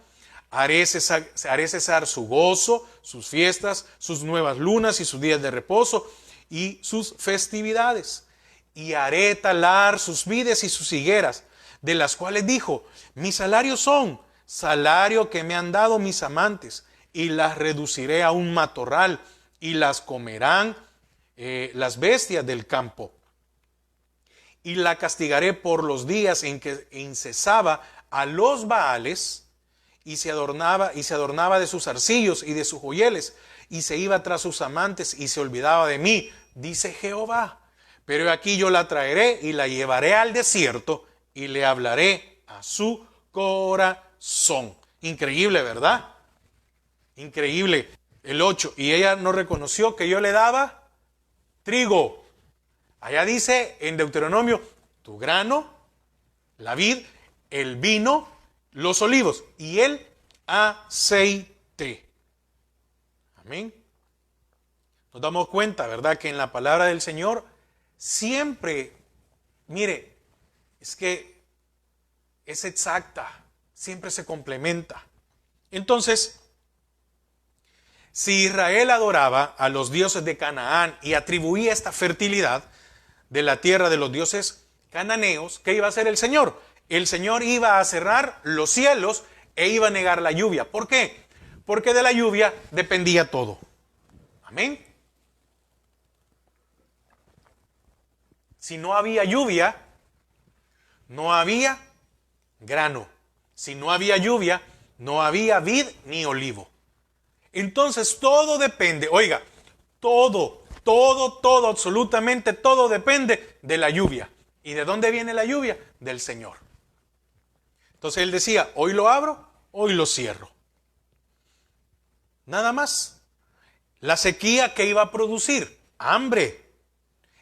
Haré cesar su gozo, sus fiestas, sus nuevas lunas y sus días de reposo y sus festividades. Y haré talar sus vides y sus higueras, de las cuales dijo: mis salarios son salario que me han dado mis amantes, y las reduciré a un matorral, y las comerán las bestias del campo. Y la castigaré por los días en que incesaba a los Baales, y se adornaba de sus arcillos y de sus joyeles, y se iba tras sus amantes y se olvidaba de mí, dice Jehová. Pero aquí yo la traeré y la llevaré al desierto y le hablaré a su corazón. Increíble, ¿verdad? Increíble. El 8. Y ella no reconoció que yo le daba trigo. Allá dice en Deuteronomio: tu grano, la vid, el vino, los olivos y el aceite. Amén. Nos damos cuenta, ¿verdad?, que en la palabra del Señor siempre, mire, es que es exacta, siempre se complementa. Entonces, si Israel adoraba a los dioses de Canaán y atribuía esta fertilidad de la tierra de los dioses cananeos, ¿qué iba a hacer el Señor? El Señor iba a cerrar los cielos e iba a negar la lluvia. ¿Por qué? Porque de la lluvia dependía todo. Amén. Si no había lluvia, no había grano. Si no había lluvia, no había vid ni olivo. Entonces todo depende, oiga, todo, absolutamente todo depende de la lluvia. ¿Y de dónde viene la lluvia? Del Señor. Entonces él decía: hoy lo abro, hoy lo cierro. Nada más. La sequía que iba a producir, hambre.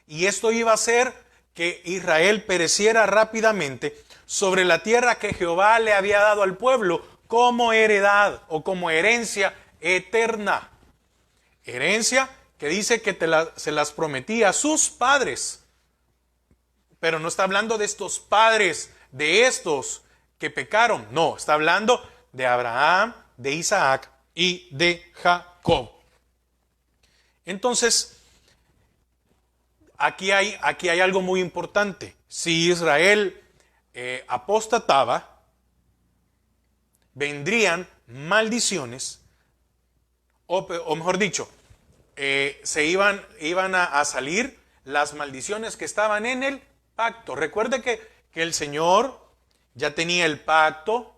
Y esto iba a hacer que Israel pereciera rápidamente sobre la tierra que Jehová le había dado al pueblo como heredad o como herencia eterna. Herencia que dice que se las prometía a sus padres. Pero no está hablando de estos padres, de estos que pecaron. No, está hablando de Abraham, de Isaac y de Jacob. Entonces, aquí hay algo muy importante. Si Israel apostataba, vendrían maldiciones, o mejor dicho, iban a salir las maldiciones que estaban en el pacto. Recuerde que el Señor ya tenía el pacto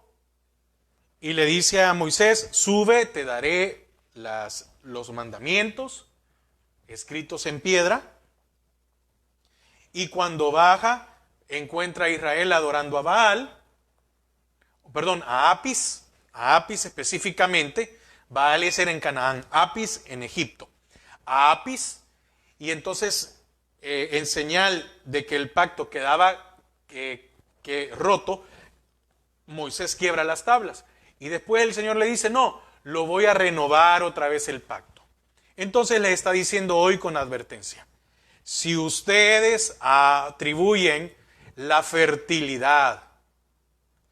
y le dice a Moisés: sube, te daré los mandamientos escritos en piedra. Y cuando baja, encuentra a Israel adorando a Baal, a Apis específicamente. Baal es en Canaán, Apis en Egipto. A Apis, y entonces en señal de que el pacto quedaba roto, Moisés quiebra las tablas. Y después el Señor le dice: no, lo voy a renovar otra vez el pacto. Entonces le está diciendo hoy con advertencia: si ustedes atribuyen la fertilidad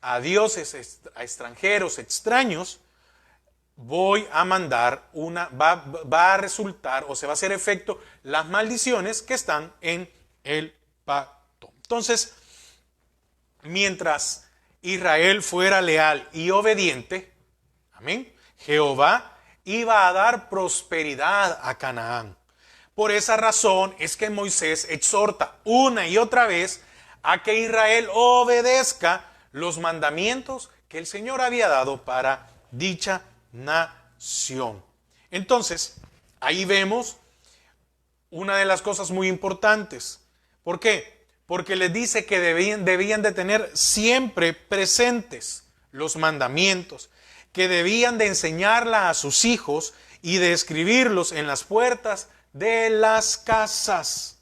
a dioses, a extranjeros, extraños, voy a mandar va a resultar o se va a hacer efecto las maldiciones que están en el pacto. Entonces, mientras Israel fuera leal y obediente, amén, Jehová iba a dar prosperidad a Canaán. Por esa razón es que Moisés exhorta una y otra vez a que Israel obedezca los mandamientos que el Señor había dado para dicha nación. Entonces, ahí vemos una de las cosas muy importantes. ¿Por qué? Porque les dice que debían de tener siempre presentes los mandamientos, que debían de enseñarla a sus hijos y de escribirlos en las puertas de las casas.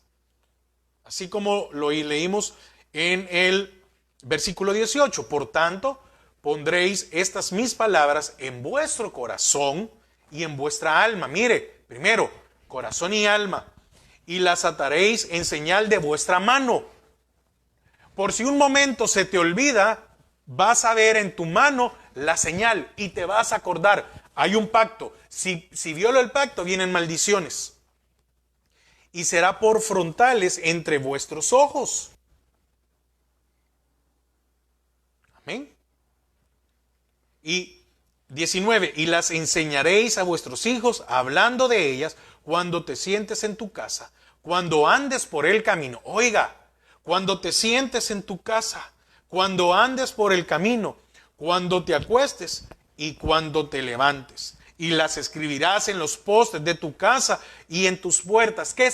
Así como lo leímos en el versículo 18. Por tanto, pondréis estas mis palabras en vuestro corazón y en vuestra alma. Mire, primero, corazón y alma. Y las ataréis en señal de vuestra mano. Por si un momento se te olvida, vas a ver en tu mano la señal y te vas a acordar. Hay un pacto. Si violo el pacto, vienen maldiciones. Y será por frontales entre vuestros ojos. Amén. Y 19, y las enseñaréis a vuestros hijos, hablando de ellas, cuando te sientes en tu casa, cuando andes por el camino. Oiga, cuando te sientes en tu casa, cuando andes por el camino, cuando te acuestes y cuando te levantes. Y las escribirás en los postes de tu casa y en tus puertas. ¿Qué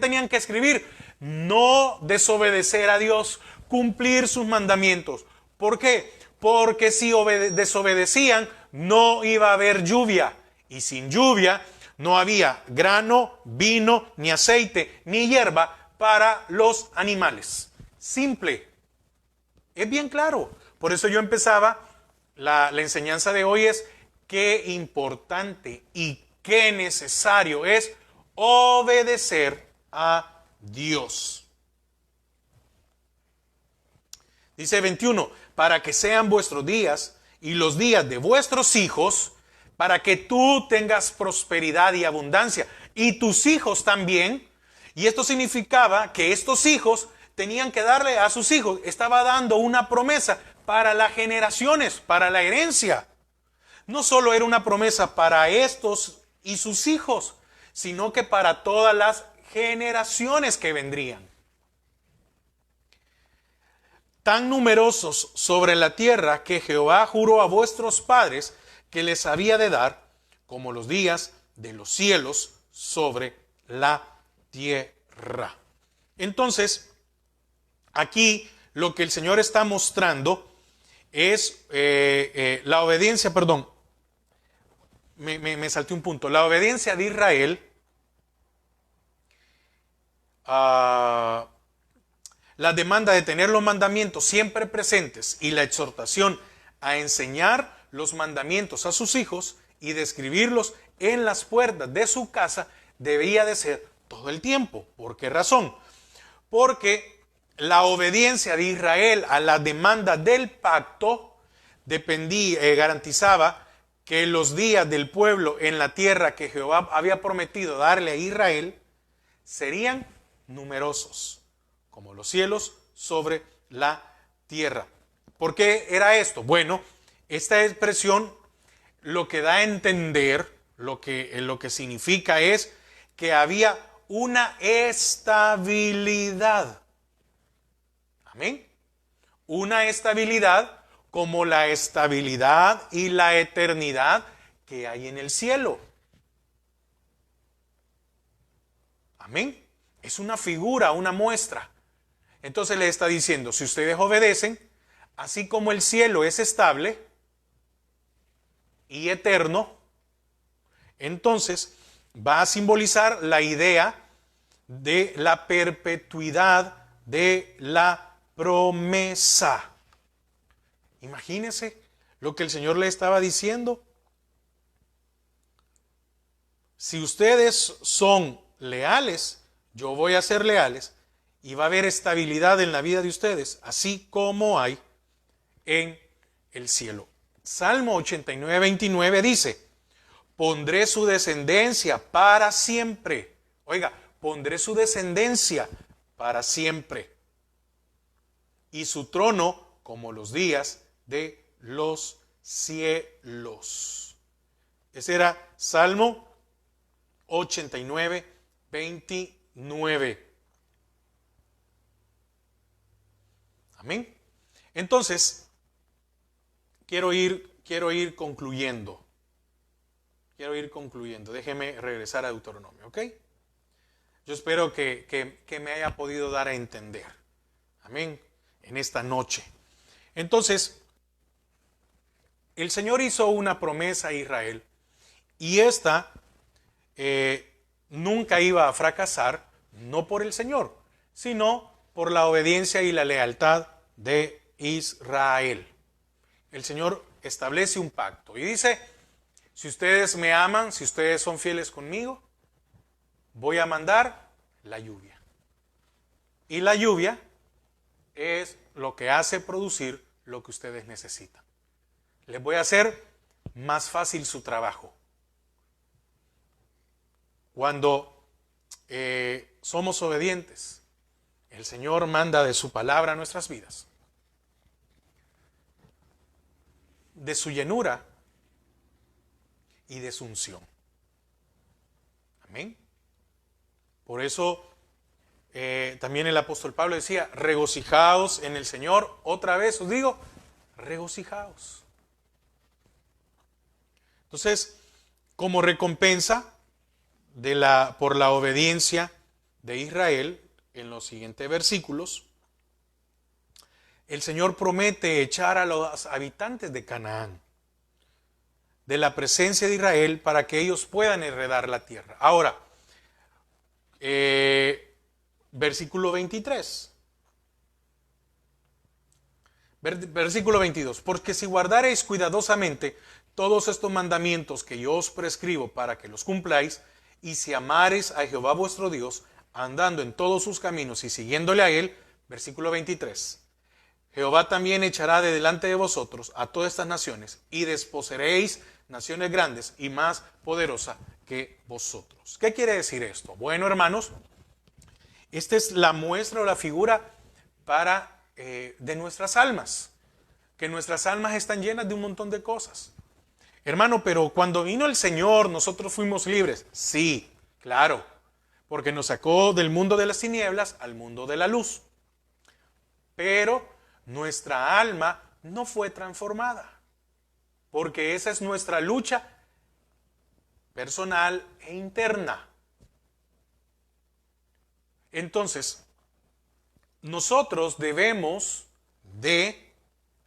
tenían que escribir? No desobedecer a Dios, cumplir sus mandamientos. ¿Por qué? Porque si desobedecían, no iba a haber lluvia. Y sin lluvia no había grano, vino, ni aceite, ni hierba para los animales. Simple. Es bien claro. Por eso yo empezaba, la enseñanza de hoy es qué importante y qué necesario es obedecer a Dios. Dice 21, para que sean vuestros días y los días de vuestros hijos, para que tú tengas prosperidad y abundancia, y tus hijos también. Y esto significaba que estos hijos tenían que darle a sus hijos, estaba dando una promesa para las generaciones, para la herencia. No solo era una promesa para estos y sus hijos, sino que para todas las generaciones que vendrían. Tan numerosos sobre la tierra que Jehová juró a vuestros padres que les había de dar, como los días de los cielos sobre la tierra. Entonces, aquí lo que el Señor está mostrando es la obediencia, perdón, me salté un punto, la obediencia de Israel la demanda de tener los mandamientos siempre presentes y la exhortación a enseñar los mandamientos a sus hijos y de escribirlos en las puertas de su casa debía de ser todo el tiempo. ¿Por qué razón? Porque la obediencia de Israel a la demanda del pacto garantizaba que los días del pueblo en la tierra que Jehová había prometido darle a Israel serían numerosos, como los cielos sobre la tierra. ¿Por qué era esto? Bueno, esta expresión lo que da a entender, lo que significa es que había una estabilidad. Amén. Una estabilidad como la estabilidad y la eternidad que hay en el cielo. Amén. Es una figura, una muestra. Entonces le está diciendo, si ustedes obedecen, así como el cielo es estable y eterno, entonces va a simbolizar la idea de la perpetuidad de la promesa. Imagínense lo que el Señor le estaba diciendo. Si ustedes son leales, yo voy a ser leales y va a haber estabilidad en la vida de ustedes, así como hay en el cielo. Salmo 89, 29 dice, pondré su descendencia para siempre. Oiga, pondré su descendencia para siempre. Y su trono como los días de los cielos. Ese era Salmo 89, 29. Amén. Entonces, quiero ir concluyendo. Déjeme regresar a Deuteronomio, ¿ok? Yo espero que me haya podido dar a entender. Amén. En esta noche. Entonces, el Señor hizo una promesa a Israel y esta nunca iba a fracasar, no por el Señor, sino por la obediencia y la lealtad de Israel. El Señor establece un pacto y dice, si ustedes me aman, si ustedes son fieles conmigo, voy a mandar la lluvia. Y la lluvia es lo que hace producir lo que ustedes necesitan. Les voy a hacer más fácil su trabajo. Cuando somos obedientes, el Señor manda de su palabra a nuestras vidas. De su llenura y de su unción. Amén. Por eso también el apóstol Pablo decía, regocijaos en el Señor. Otra vez os digo, regocijaos. Entonces, como recompensa por la obediencia de Israel, en los siguientes versículos, el Señor promete echar a los habitantes de Canaán de la presencia de Israel para que ellos puedan heredar la tierra. Ahora, versículo 23. Versículo 22. Porque si guardareis cuidadosamente todos estos mandamientos que yo os prescribo para que los cumpláis, y si amareis a Jehová vuestro Dios, andando en todos sus caminos y siguiéndole a él, versículo 23. Jehová también echará de delante de vosotros a todas estas naciones, y desposeeréis naciones grandes y más poderosas que vosotros. ¿Qué quiere decir esto? Bueno, hermanos, esta es la muestra o la figura de nuestras almas, que nuestras almas están llenas de un montón de cosas. Hermano, pero cuando vino el Señor, nosotros fuimos libres. Sí, claro, porque nos sacó del mundo de las tinieblas al mundo de la luz. Pero nuestra alma no fue transformada, porque esa es nuestra lucha personal e interna. Entonces, nosotros debemos de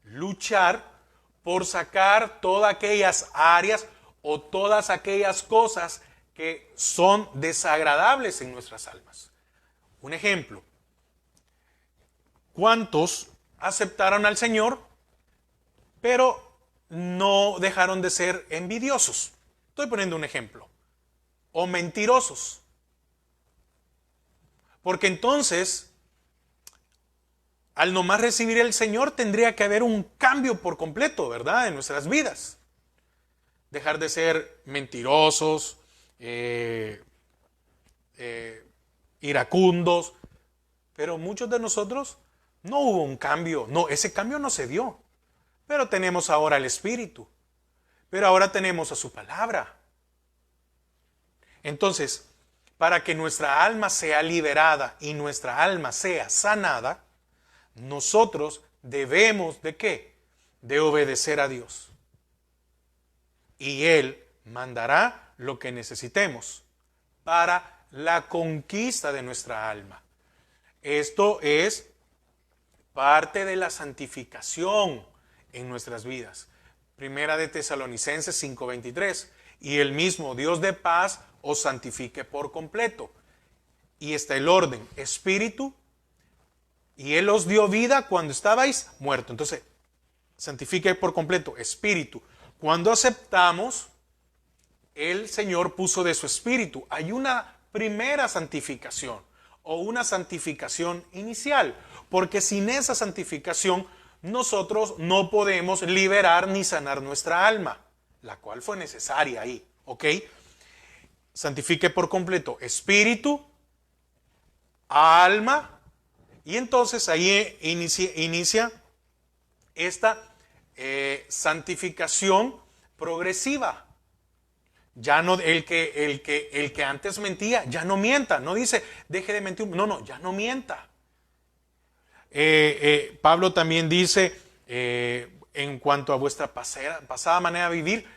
luchar por sacar todas aquellas áreas o todas aquellas cosas que son desagradables en nuestras almas. Un ejemplo, ¿cuántos aceptaron al Señor, pero no dejaron de ser envidiosos? Estoy poniendo un ejemplo. O mentirosos. Porque entonces, al nomás recibir el Señor, tendría que haber un cambio por completo, ¿verdad? En nuestras vidas. Dejar de ser mentirosos, iracundos. Pero muchos de nosotros no hubo un cambio. No, ese cambio no se dio. Pero tenemos ahora el Espíritu. Pero ahora tenemos a su palabra. Entonces, para que nuestra alma sea liberada y nuestra alma sea sanada, nosotros debemos ¿de qué? De obedecer a Dios. Y Él mandará lo que necesitemos para la conquista de nuestra alma. Esto es parte de la santificación en nuestras vidas. Primera de Tesalonicenses 5:23. Y el mismo Dios de paz os santifique por completo. Y está el orden, espíritu, y Él os dio vida cuando estabais muertos. Entonces, santifique por completo, espíritu. Cuando aceptamos, el Señor puso de su espíritu. Hay una primera santificación o una santificación inicial, porque sin esa santificación nosotros no podemos liberar ni sanar nuestra alma, la cual fue necesaria ahí, ¿ok? Santifique por completo espíritu, alma, y entonces ahí inicia esta santificación progresiva. Ya no el que antes mentía, ya no mienta. No dice, deje de mentir. No, ya no mienta. Pablo también dice, en cuanto a vuestra pasada manera de vivir,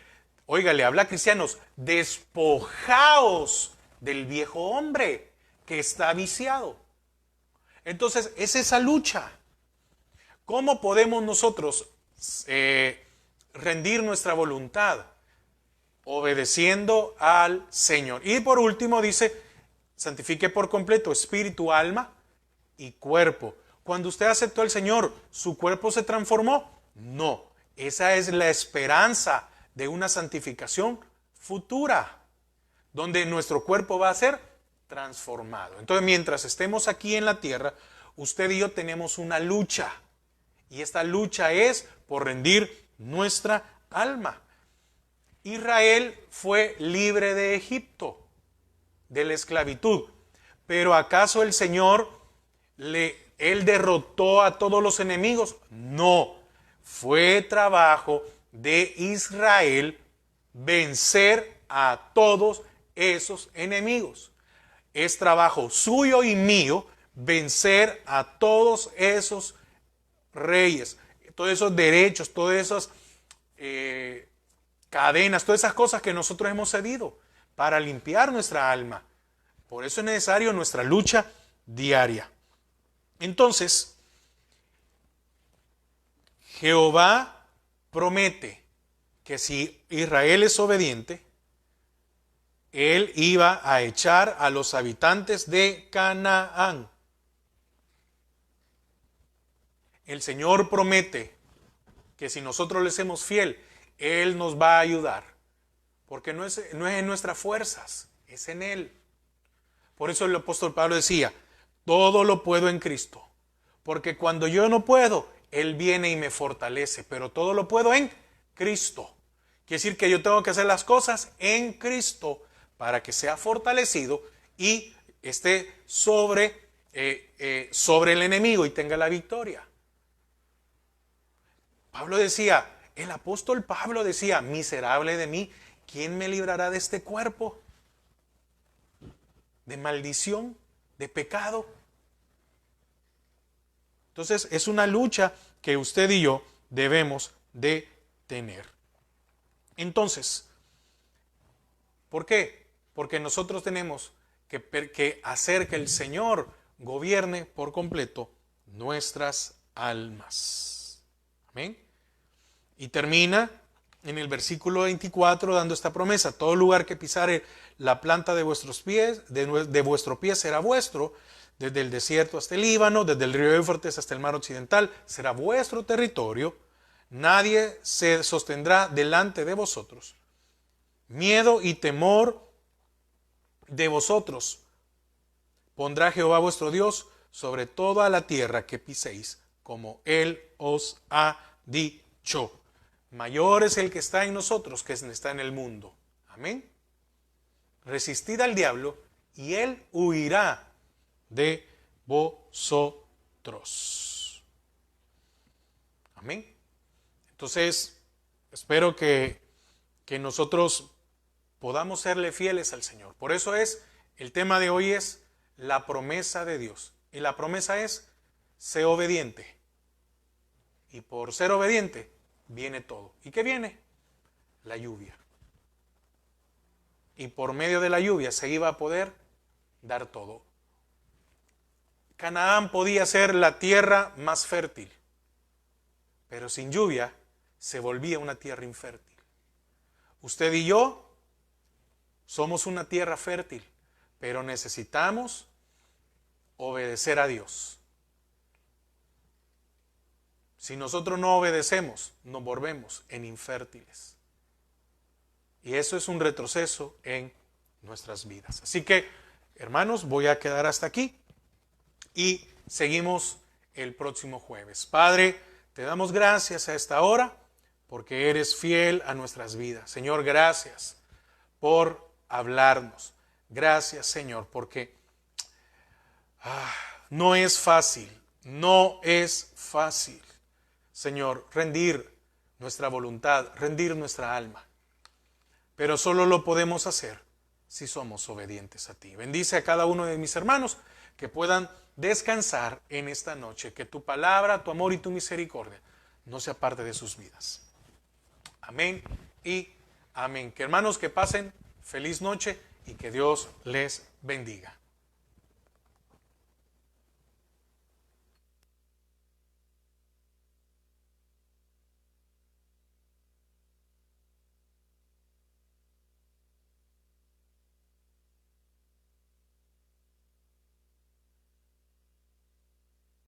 oiga, le habla a cristianos, despojaos del viejo hombre que está viciado. Entonces, es esa lucha. ¿Cómo podemos nosotros rendir nuestra voluntad? Obedeciendo al Señor. Y por último dice, santifique por completo espíritu, alma y cuerpo. Cuando usted aceptó al Señor, ¿su cuerpo se transformó? No, esa es la esperanza de una santificación futura, donde nuestro cuerpo va a ser transformado. Entonces, mientras estemos aquí en la tierra, usted y yo tenemos una lucha. Y esta lucha es por rendir nuestra alma. Israel fue libre de Egipto, de la esclavitud. Pero ¿acaso el Señor, Él derrotó a todos los enemigos? No. Fue trabajo de Israel vencer a todos esos enemigos. Es trabajo suyo y mío vencer a todos esos reyes, todos esos derechos, todas esas cadenas, todas esas cosas que nosotros hemos cedido para limpiar nuestra alma. Por eso es necesario nuestra lucha diaria. Entonces, Jehová promete que si Israel es obediente, Él iba a echar a los habitantes de Canaán. El Señor promete que si nosotros le somos fiel, Él nos va a ayudar. Porque no es en nuestras fuerzas, es en Él. Por eso el apóstol Pablo decía, todo lo puedo en Cristo. Porque cuando yo no puedo, Él viene y me fortalece. Pero todo lo puedo en Cristo. Quiere decir que yo tengo que hacer las cosas en Cristo para que sea fortalecido y esté sobre el enemigo y tenga la victoria. Pablo decía, el apóstol Pablo decía, miserable de mí, ¿quién me librará de este cuerpo? De maldición, de pecado. Entonces es una lucha que usted y yo debemos de tener. Entonces, ¿por qué? Porque nosotros tenemos que hacer que el Señor gobierne por completo nuestras almas. Amén. Y termina en el versículo 24 dando esta promesa: todo lugar que pisare la planta de vuestros pies, de vuestro pie será vuestro, desde el desierto hasta el Líbano, desde el río Éufrates hasta el mar occidental, será vuestro territorio. Nadie se sostendrá delante de vosotros. Miedo y temor de vosotros pondrá Jehová vuestro Dios sobre toda la tierra que piséis, como Él os ha dicho. Mayor es el que está en nosotros que está en el mundo. Amén. Resistid al diablo y él huirá de vosotros. Amén. Entonces, espero que nosotros podamos serle fieles al Señor. Por eso el tema de hoy es la promesa de Dios. Y la promesa es, sé obediente. Y por ser obediente, viene todo. ¿Y qué viene? La lluvia. Y por medio de la lluvia se iba a poder dar todo. Canaán podía ser la tierra más fértil, pero sin lluvia se volvía una tierra infértil. Usted y yo somos una tierra fértil, pero necesitamos obedecer a Dios. Si nosotros no obedecemos, nos volvemos en infértiles. Y eso es un retroceso en nuestras vidas. Así que, hermanos, voy a quedar hasta aquí y seguimos el próximo jueves. Padre, te damos gracias a esta hora porque eres fiel a nuestras vidas. Señor, gracias por hablarnos. Gracias, Señor, porque no es fácil, Señor, rendir nuestra voluntad, rendir nuestra alma. Pero solo lo podemos hacer si somos obedientes a ti. Bendice a cada uno de mis hermanos que puedan descansar en esta noche. Que tu palabra, tu amor y tu misericordia no sea parte de sus vidas. Amén y amén. Que hermanos que pasen feliz noche y que Dios les bendiga.